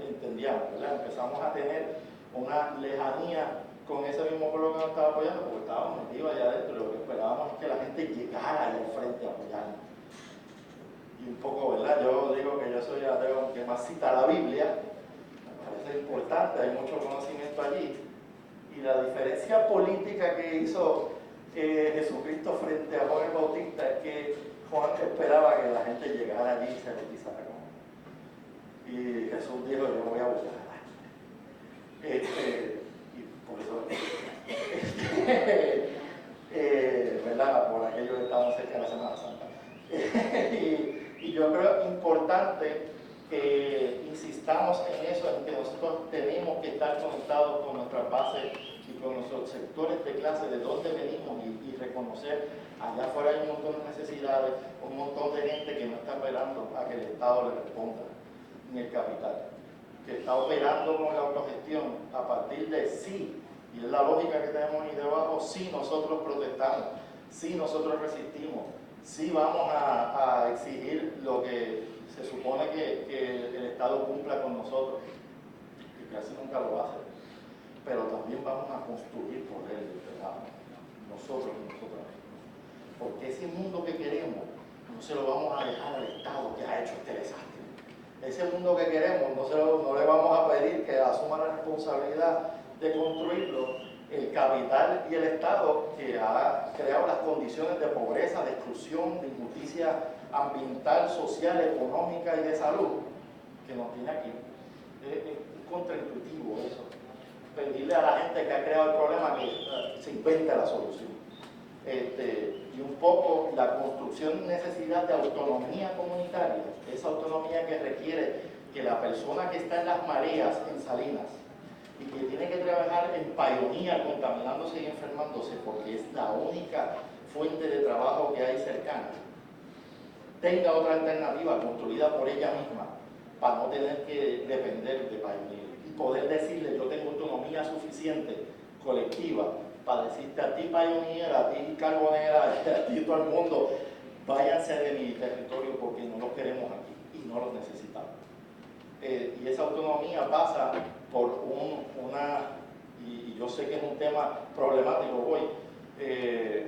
entendíamos, ¿verdad? Empezamos a tener una lejanía con ese mismo pueblo que nos estaba apoyando, porque estábamos metidos allá adentro, y lo que esperábamos es que la gente llegara allá al frente a apoyarnos. Y un poco, ¿verdad? Yo digo que yo soy ateo que más cita la Biblia, me parece importante, hay mucho conocimiento allí, y la diferencia política que hizo Jesucristo frente a Juan el Bautista es que Juan esperaba que la gente llegara allí y se bautizara con él. Y Jesús dijo, yo voy a buscar a la gente. Y por eso, ¿verdad? Por aquello que estaban cerca de la Semana Santa. Y yo creo importante que insistamos en eso, en que nosotros tenemos que estar conectados con nuestras bases y con nuestros sectores de clase, de dónde venimos, y reconocer, allá afuera hay un montón de necesidades, un montón de gente que no está esperando a que el Estado le responda, ni el capital, que está operando con la autogestión a partir de sí, y es la lógica que tenemos ahí debajo, sí nosotros protestamos, sí nosotros resistimos, sí vamos a exigir lo que se supone que el Estado cumpla con nosotros, que casi nunca lo hace, pero también vamos a construir por él, nosotros y nosotras, porque ese mundo que queremos no se lo vamos a dejar al Estado que ha hecho este desastre. Ese mundo que queremos no le vamos a pedir que asuma la responsabilidad de construirlo el capital y el Estado que ha creado las condiciones de pobreza, de exclusión, de injusticia ambiental, social, económica y de salud que nos tiene aquí. Es contraintuitivo eso. Pedirle a la gente que ha creado el problema que se invente la solución. Y un poco la construcción necesidad de autonomía comunitaria, esa autonomía que requiere que la persona que está en las mareas en Salinas y que tiene que trabajar en Pioneer contaminándose y enfermándose porque es la única fuente de trabajo que hay cercana, tenga otra alternativa construida por ella misma para no tener que depender de Pioneer y poder decirle yo tengo autonomía suficiente colectiva para decirte a ti Pioneer, a ti Carbonera, a ti todo el mundo, váyanse de mi territorio porque no los queremos aquí y no los necesitamos. Y esa autonomía pasa por y yo sé que es un tema problemático hoy,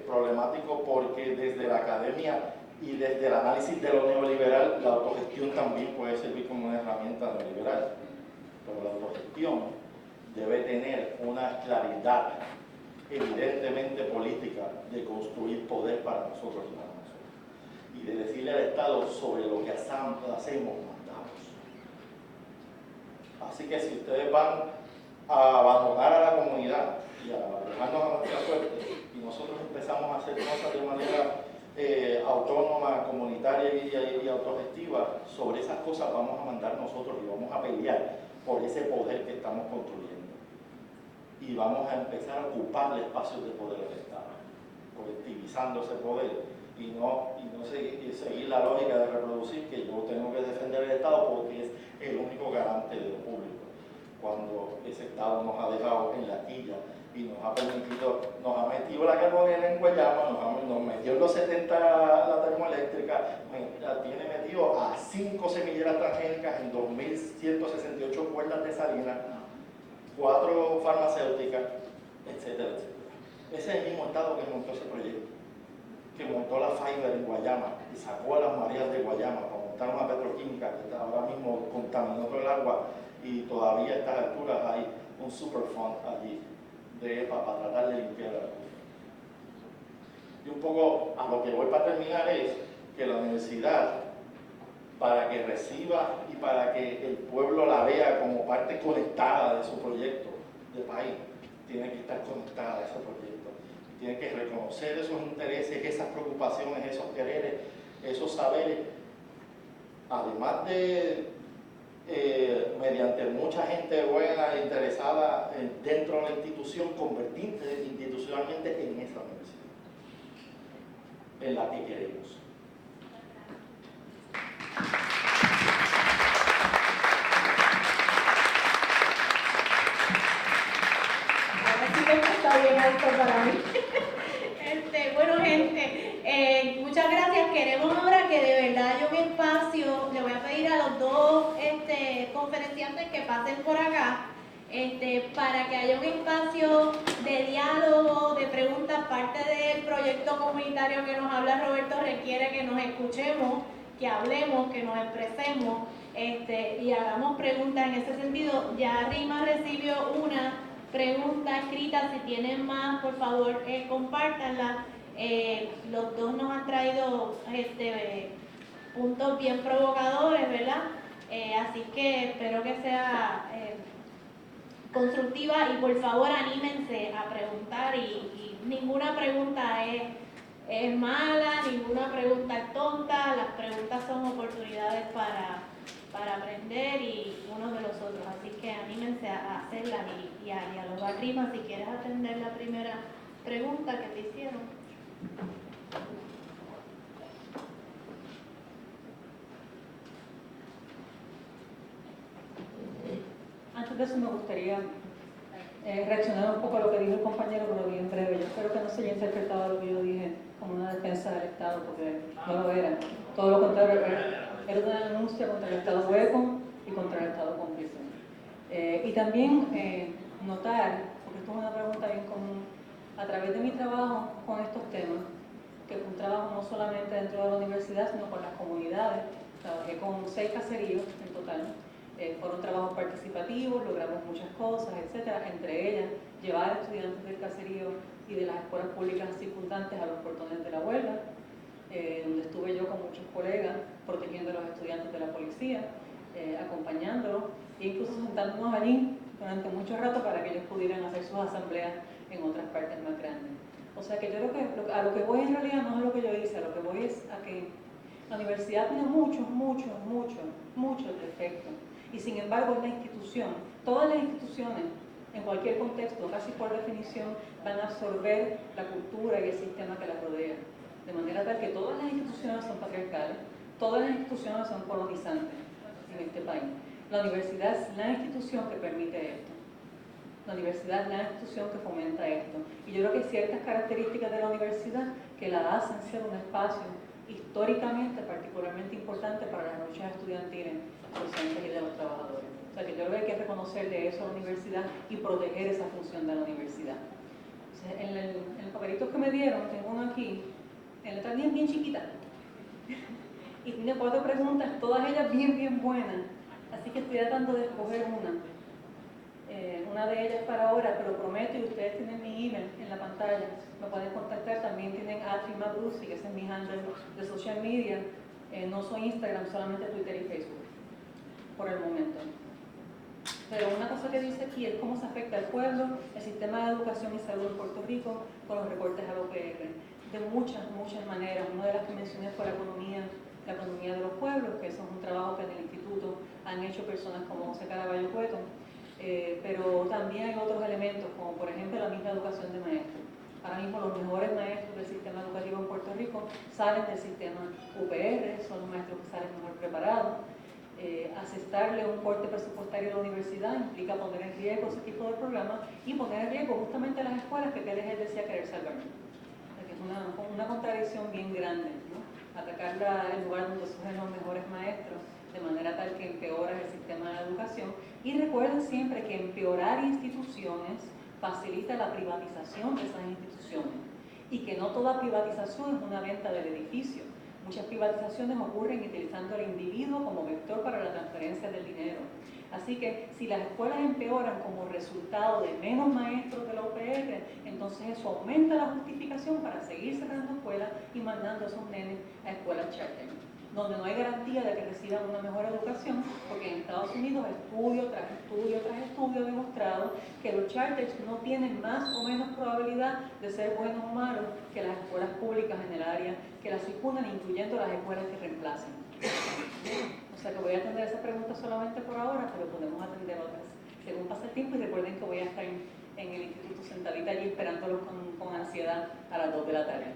problemático porque desde la academia y desde el análisis de lo neoliberal, la autogestión también puede servir como una herramienta neoliberal, pero la autogestión debe tener una claridad evidentemente política de construir poder para nosotros y para nosotros y de decirle al Estado sobre lo que hacemos mandamos. Así que si ustedes van a abandonar a la comunidad y a dejarnos a nuestra suerte y nosotros empezamos a hacer cosas de manera autónoma, comunitaria y autogestiva, sobre esas cosas vamos a mandar nosotros y vamos a pelear por ese poder que estamos construyendo. Y vamos a empezar a ocupar espacios de poder del Estado, colectivizando ese poder y no seguir la lógica de reproducir que yo tengo que defender el Estado porque es el único garante de lo público, cuando ese Estado nos ha dejado en la quilla y nos ha metido la carbonera en Guayama, nos metió en los 70 la termoeléctrica, la tiene metido a 5 semilleras transgénicas en 2.168 cuerdas de Salinas, 4 farmacéuticas, etcétera, etcétera. Ese es el mismo Estado que montó ese proyecto, que montó la Fiber en Guayama y sacó a las mareas de Guayama para montar una petroquímica que ahora mismo contaminó todo el agua y todavía a estas alturas hay un superfund allí de EPA para tratar de limpiar el agua. Y un poco a lo que voy para terminar es que la universidad, para que reciba y para que el pueblo la vea como parte conectada de su proyecto de país, tiene que estar conectada a ese proyecto. Tiene que reconocer esos intereses, esas preocupaciones, esos quereres, esos saberes, además de mediante mucha gente buena e interesada dentro de la institución, convertirse institucionalmente en esa universidad, en la que queremos. Está bien alto para mí. Bueno, gente, muchas gracias. Queremos ahora que de verdad haya un espacio. Le voy a pedir a los dos conferenciantes que pasen por acá para que haya un espacio de diálogo, de preguntas. Parte del proyecto comunitario que nos habla Roberto requiere que nos escuchemos, que hablemos, que nos expresemos y hagamos preguntas en ese sentido. Ya Rima recibió una pregunta escrita, si tienen más, por favor, compártanla. Los dos nos han traído puntos bien provocadores, ¿verdad? Así que espero que sea constructiva y por favor anímense a preguntar y ninguna pregunta es mala, ninguna pregunta es tonta, las preguntas son oportunidades para aprender y unos de los otros, así que anímense a hacerlas y a dialogar. Rima, si quieres atender la primera pregunta que te hicieron. Antes de eso me gustaría reaccionar un poco a lo que dijo el compañero, pero bien breve. Yo espero que no se haya interpretado lo que yo dije como una defensa del Estado, porque no lo era. Todo lo contrario, era una denuncia contra el Estado hueco y contra el Estado cómplice. Y también notar, porque esto es una pregunta bien común, a través de mi trabajo con estos temas, que es un trabajo no solamente dentro de la universidad, sino con las comunidades. Trabajé con 6 caseríos en total, Fueron trabajos participativos, logramos muchas cosas, etcétera, entre ellas llevar a estudiantes del caserío y de las escuelas públicas circundantes a los portones de la huelga, donde estuve yo con muchos colegas protegiendo a los estudiantes de la policía, acompañándolos e incluso sentándonos allí durante mucho rato para que ellos pudieran hacer sus asambleas en otras partes más grandes. O sea que yo creo que a lo que voy en realidad no es a lo que yo hice, a lo que voy es a que la universidad tiene muchos defectos y sin embargo es la institución. Todas las instituciones, en cualquier contexto, casi por definición, van a absorber la cultura y el sistema que las rodea. De manera tal que todas las instituciones son patriarcales, todas las instituciones son colonizantes en este país. La universidad es la institución que permite esto. La universidad es la institución que fomenta esto. Y yo creo que hay ciertas características de la universidad que la hacen ser un espacio históricamente particularmente importante para las luchas estudiantiles, docentes y de los trabajadores. O sea que yo creo que hay que reconocer de eso a la universidad y proteger esa función de la universidad. O sea, en el papelito que me dieron, tengo uno aquí, en letra bien chiquita. Y tiene 4 preguntas, todas ellas bien buenas. Así que estoy tratando de escoger una. Una de ellas para ahora, pero prometo, y ustedes tienen mi email en la pantalla, me pueden contactar, también tienen @mabrusi, que ese es mi handle de social media. No soy Instagram, solamente Twitter y Facebook, por el momento. Pero una cosa que dice aquí es cómo se afecta al pueblo, el sistema de educación y salud en Puerto Rico, con los recortes al OPR. De muchas maneras. Una de las que mencioné fue la economía de los pueblos, que eso es un trabajo que en el instituto han hecho personas como José Caraballo Cueto, pero también hay otros elementos, como por ejemplo la misma educación de maestros. Ahora mismo los mejores maestros del sistema educativo en Puerto Rico salen del sistema UPR, son los maestros que salen mejor preparados. Asestarle un corte presupuestario a la universidad implica poner en riesgo ese tipo de programas y poner en riesgo justamente las escuelas que PDG decía querer salvar. Es una contradicción bien grande, ¿no? Atacar el lugar donde surgen los mejores maestros de manera tal que empeora el sistema de educación. Y recuerden siempre que empeorar instituciones facilita la privatización de esas instituciones y que no toda privatización es una venta del edificio. Muchas privatizaciones ocurren utilizando al individuo como vector para la transferencia del dinero. Así que si las escuelas empeoran como resultado de menos maestros de la UPR, entonces eso aumenta la justificación para seguir cerrando escuelas y mandando a esos nenes a escuelas charter, donde no hay garantía de que reciban una mejor educación, porque en Estados Unidos estudio tras estudio ha demostrado que los charters no tienen más o menos probabilidad de ser buenos o malos que las escuelas públicas en el área que las circundan, incluyendo las escuelas que reemplacen. O sea que voy a atender esa pregunta solamente por ahora, pero podemos atender otras según pase el tiempo, y recuerden que voy a estar en el instituto sentadita allí esperándolos con ansiedad a las 2 de la tarde.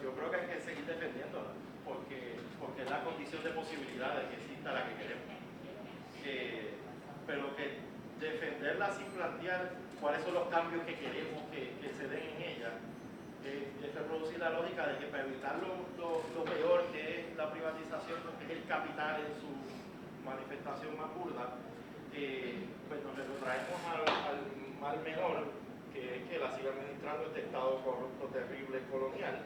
Yo creo que hay que seguir defendiéndola, porque es la condición de posibilidad de que exista la que queremos. Pero que defenderla sin plantear cuáles son los cambios que queremos que se den en ella, es reproducir la lógica de que para evitar lo peor que es la privatización, que es el capital en su manifestación más burda, pues nos retrotraemos al mal menor, que es que la siga administrando este Estado corrupto, terrible, colonial,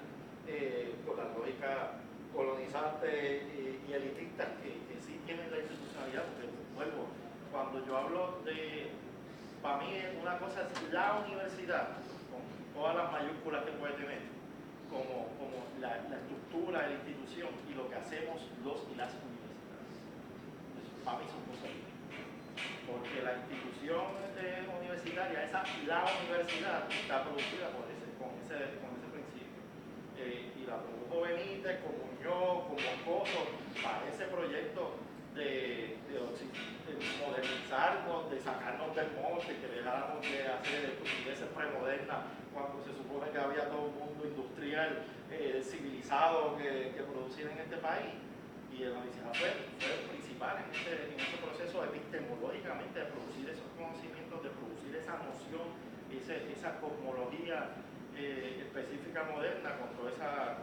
con la lógica colonizante y elitista que sí tienen la institucionalidad. Porque, vuelvo, cuando yo hablo para mí una cosa es la universidad, con todas las mayúsculas que puede tener, como la estructura de la institución y lo que hacemos los y las universidades. Eso, para mí son cosas distintas. Porque la institución universitaria, la universidad, está producida con ese principio. Y la produjo Benítez, como yo, como Coso, para ese proyecto de modernizarnos, de sacarnos del monte, que dejáramos de hacer estupideces premodernas moderna, cuando se supone que había todo un mundo industrial, civilizado que producir en este país. Y la universidad fue principal en ese proceso epistemológicamente de producir esos conocimientos, de producir esa noción, esa cosmología específica moderna con toda esa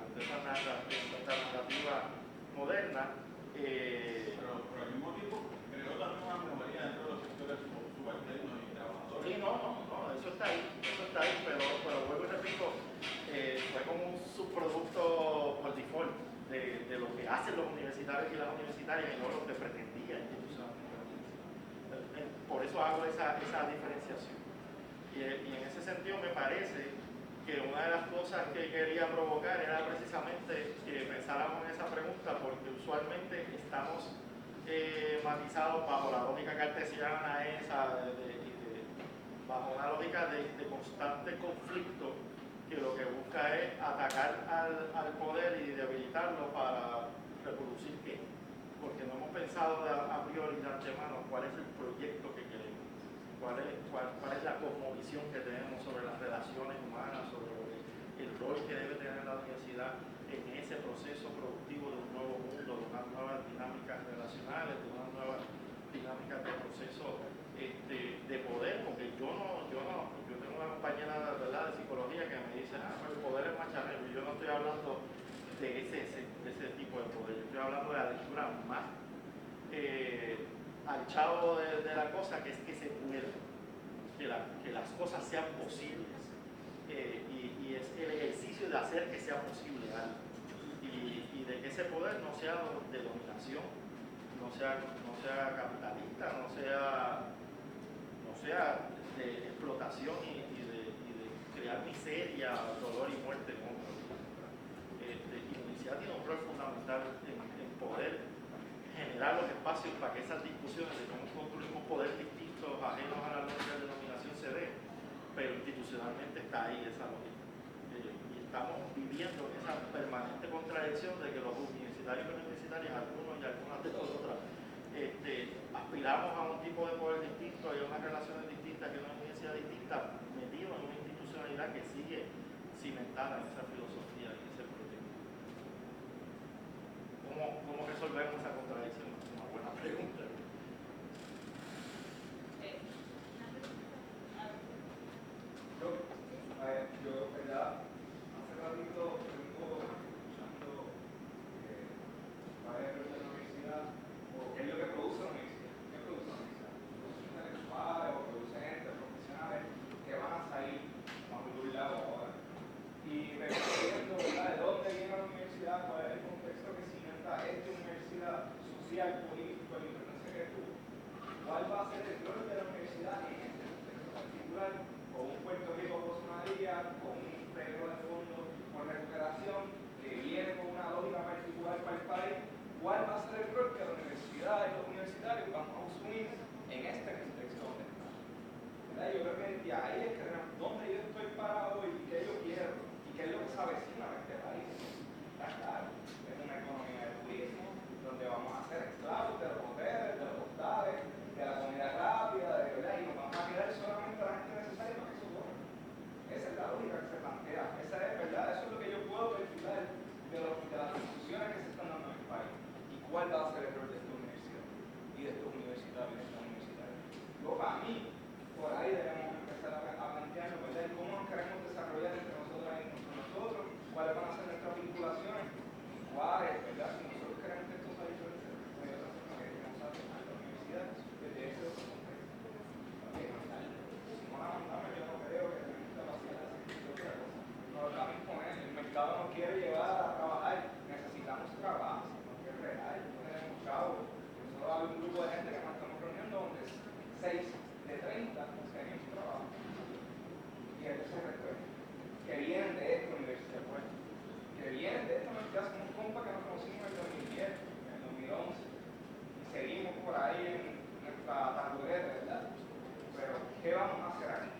narrativa moderna. Pero al mismo tiempo creó también una mejoría dentro de los sectores subalternos y trabajadores. Sí, no, eso está ahí, pero vuelvo y repito, fue como un subproducto por default de lo que hacen los universitarios y las universitarias y no lo que pretendía institucionalmente. Por eso hago esa diferenciación. Y en ese sentido me parece que una de las cosas que quería provocar era precisamente que pensáramos en esa pregunta, porque usualmente estamos matizados bajo la lógica cartesiana esa, bajo una lógica de constante conflicto que lo que busca es atacar al poder y debilitarlo para reproducir qué, porque no hemos pensado a priori de antemano cuál es el proyecto que queremos. ¿Cuál es la cosmovisión que tenemos sobre las relaciones humanas, sobre el rol que debe tener la universidad en ese proceso productivo de un nuevo mundo, de unas nuevas dinámicas relacionales, de unas nuevas dinámicas de proceso de poder? Porque yo tengo una compañera, ¿verdad?, de psicología que me dice, pues el poder es machanero, y yo no estoy hablando de ese tipo de poder, yo estoy hablando de la lectura más al chavo de la cosa, que es que se pueda, que las cosas sean posibles, y es el ejercicio de hacer que sea posible algo, y de que ese poder no sea de dominación, no sea capitalista, no sea de explotación y de crear miseria, dolor y muerte en otros. Y la universidad tiene un rol fundamental en poder generar los espacios para que esas discusiones de cómo construimos poder distintos, ajenos a la lógica de denominación se den, pero institucionalmente está ahí esa lógica. Y estamos viviendo esa permanente contradicción de que los universitarios y universitarias, algunos y algunas de nosotras, aspiramos a un tipo de poder distinto y a unas relaciones distintas que una universidad distinta, metido en una institucionalidad que sigue cimentada en esa filosofía, en ese proyecto. ¿Cómo resolvemos esa contradicción? Es una buena pregunta. Yo, ¿verdad? Hace ratito vengo escuchando varias de la universidad, o qué es lo que produce la universidad. ¿Qué produce la universidad? Produce intelectuales o produce gente, profesionales que van a salir a un lado ahora. Y me estoy viendo, ¿verdad?, de dónde viene la universidad, cuál es el contexto que cimenta esta universidad social, político, la importancia que tuvo. ¿Cuál va a ser el rol de la universidad en este contexto particular? Con un Puerto Rico post-María, con un periodo de fondo por recuperación que viene con una lógica particular para el país, ¿cuál va a ser el rol que la universidad y los universitarios vamos a asumir en este contexto donde estamos? Yo creo que de ahí es que dónde yo estoy parado y qué yo quiero y qué es lo que se avecina en este país. Está claro, es una economía de turismo donde vamos a ser esclavos de los hoteles, de los hostales, de la comida rápida, de verdad, y nos vamos a quedar solamente a la gente necesaria para que eso ocurra. Esa es la lógica que se plantea, esa es verdad, eso es lo que yo puedo perfilar de las instituciones que se están dando en el país. ¿Y cuál va a ser el rol de esta universidad y de estos universitarios y de estas universitarias? Luego, para mí, por ahí debemos empezar a plantearnos, ¿verdad?, cómo nos queremos desarrollar entre nosotros y entre nosotros, cuáles van a ser nuestras vinculaciones, cuáles, ¿verdad?, si nosotros queremos que esto salga de otra forma que queremos hacer en la universidad, desde ese otro contexto. También, si no la mandamos, yo no creo que tenemos capacidad de hacer otra cosa. No lo estamos imponiendo, el mercado nos quiere llevar a trabajar, necesitamos trabajo, no es real, no tenemos chavos. Nosotros hay un grupo de gente que nos estamos reuniendo donde 6 de 30 tenemos trabajo. Y el resto que vienen de esta universidad, pues, que vienen de esta universidad, son unos compas que nos conocimos en el 2010, en el 2011, y seguimos por ahí en nuestra tabureta, ¿verdad? Pero, ¿qué vamos a hacer aquí?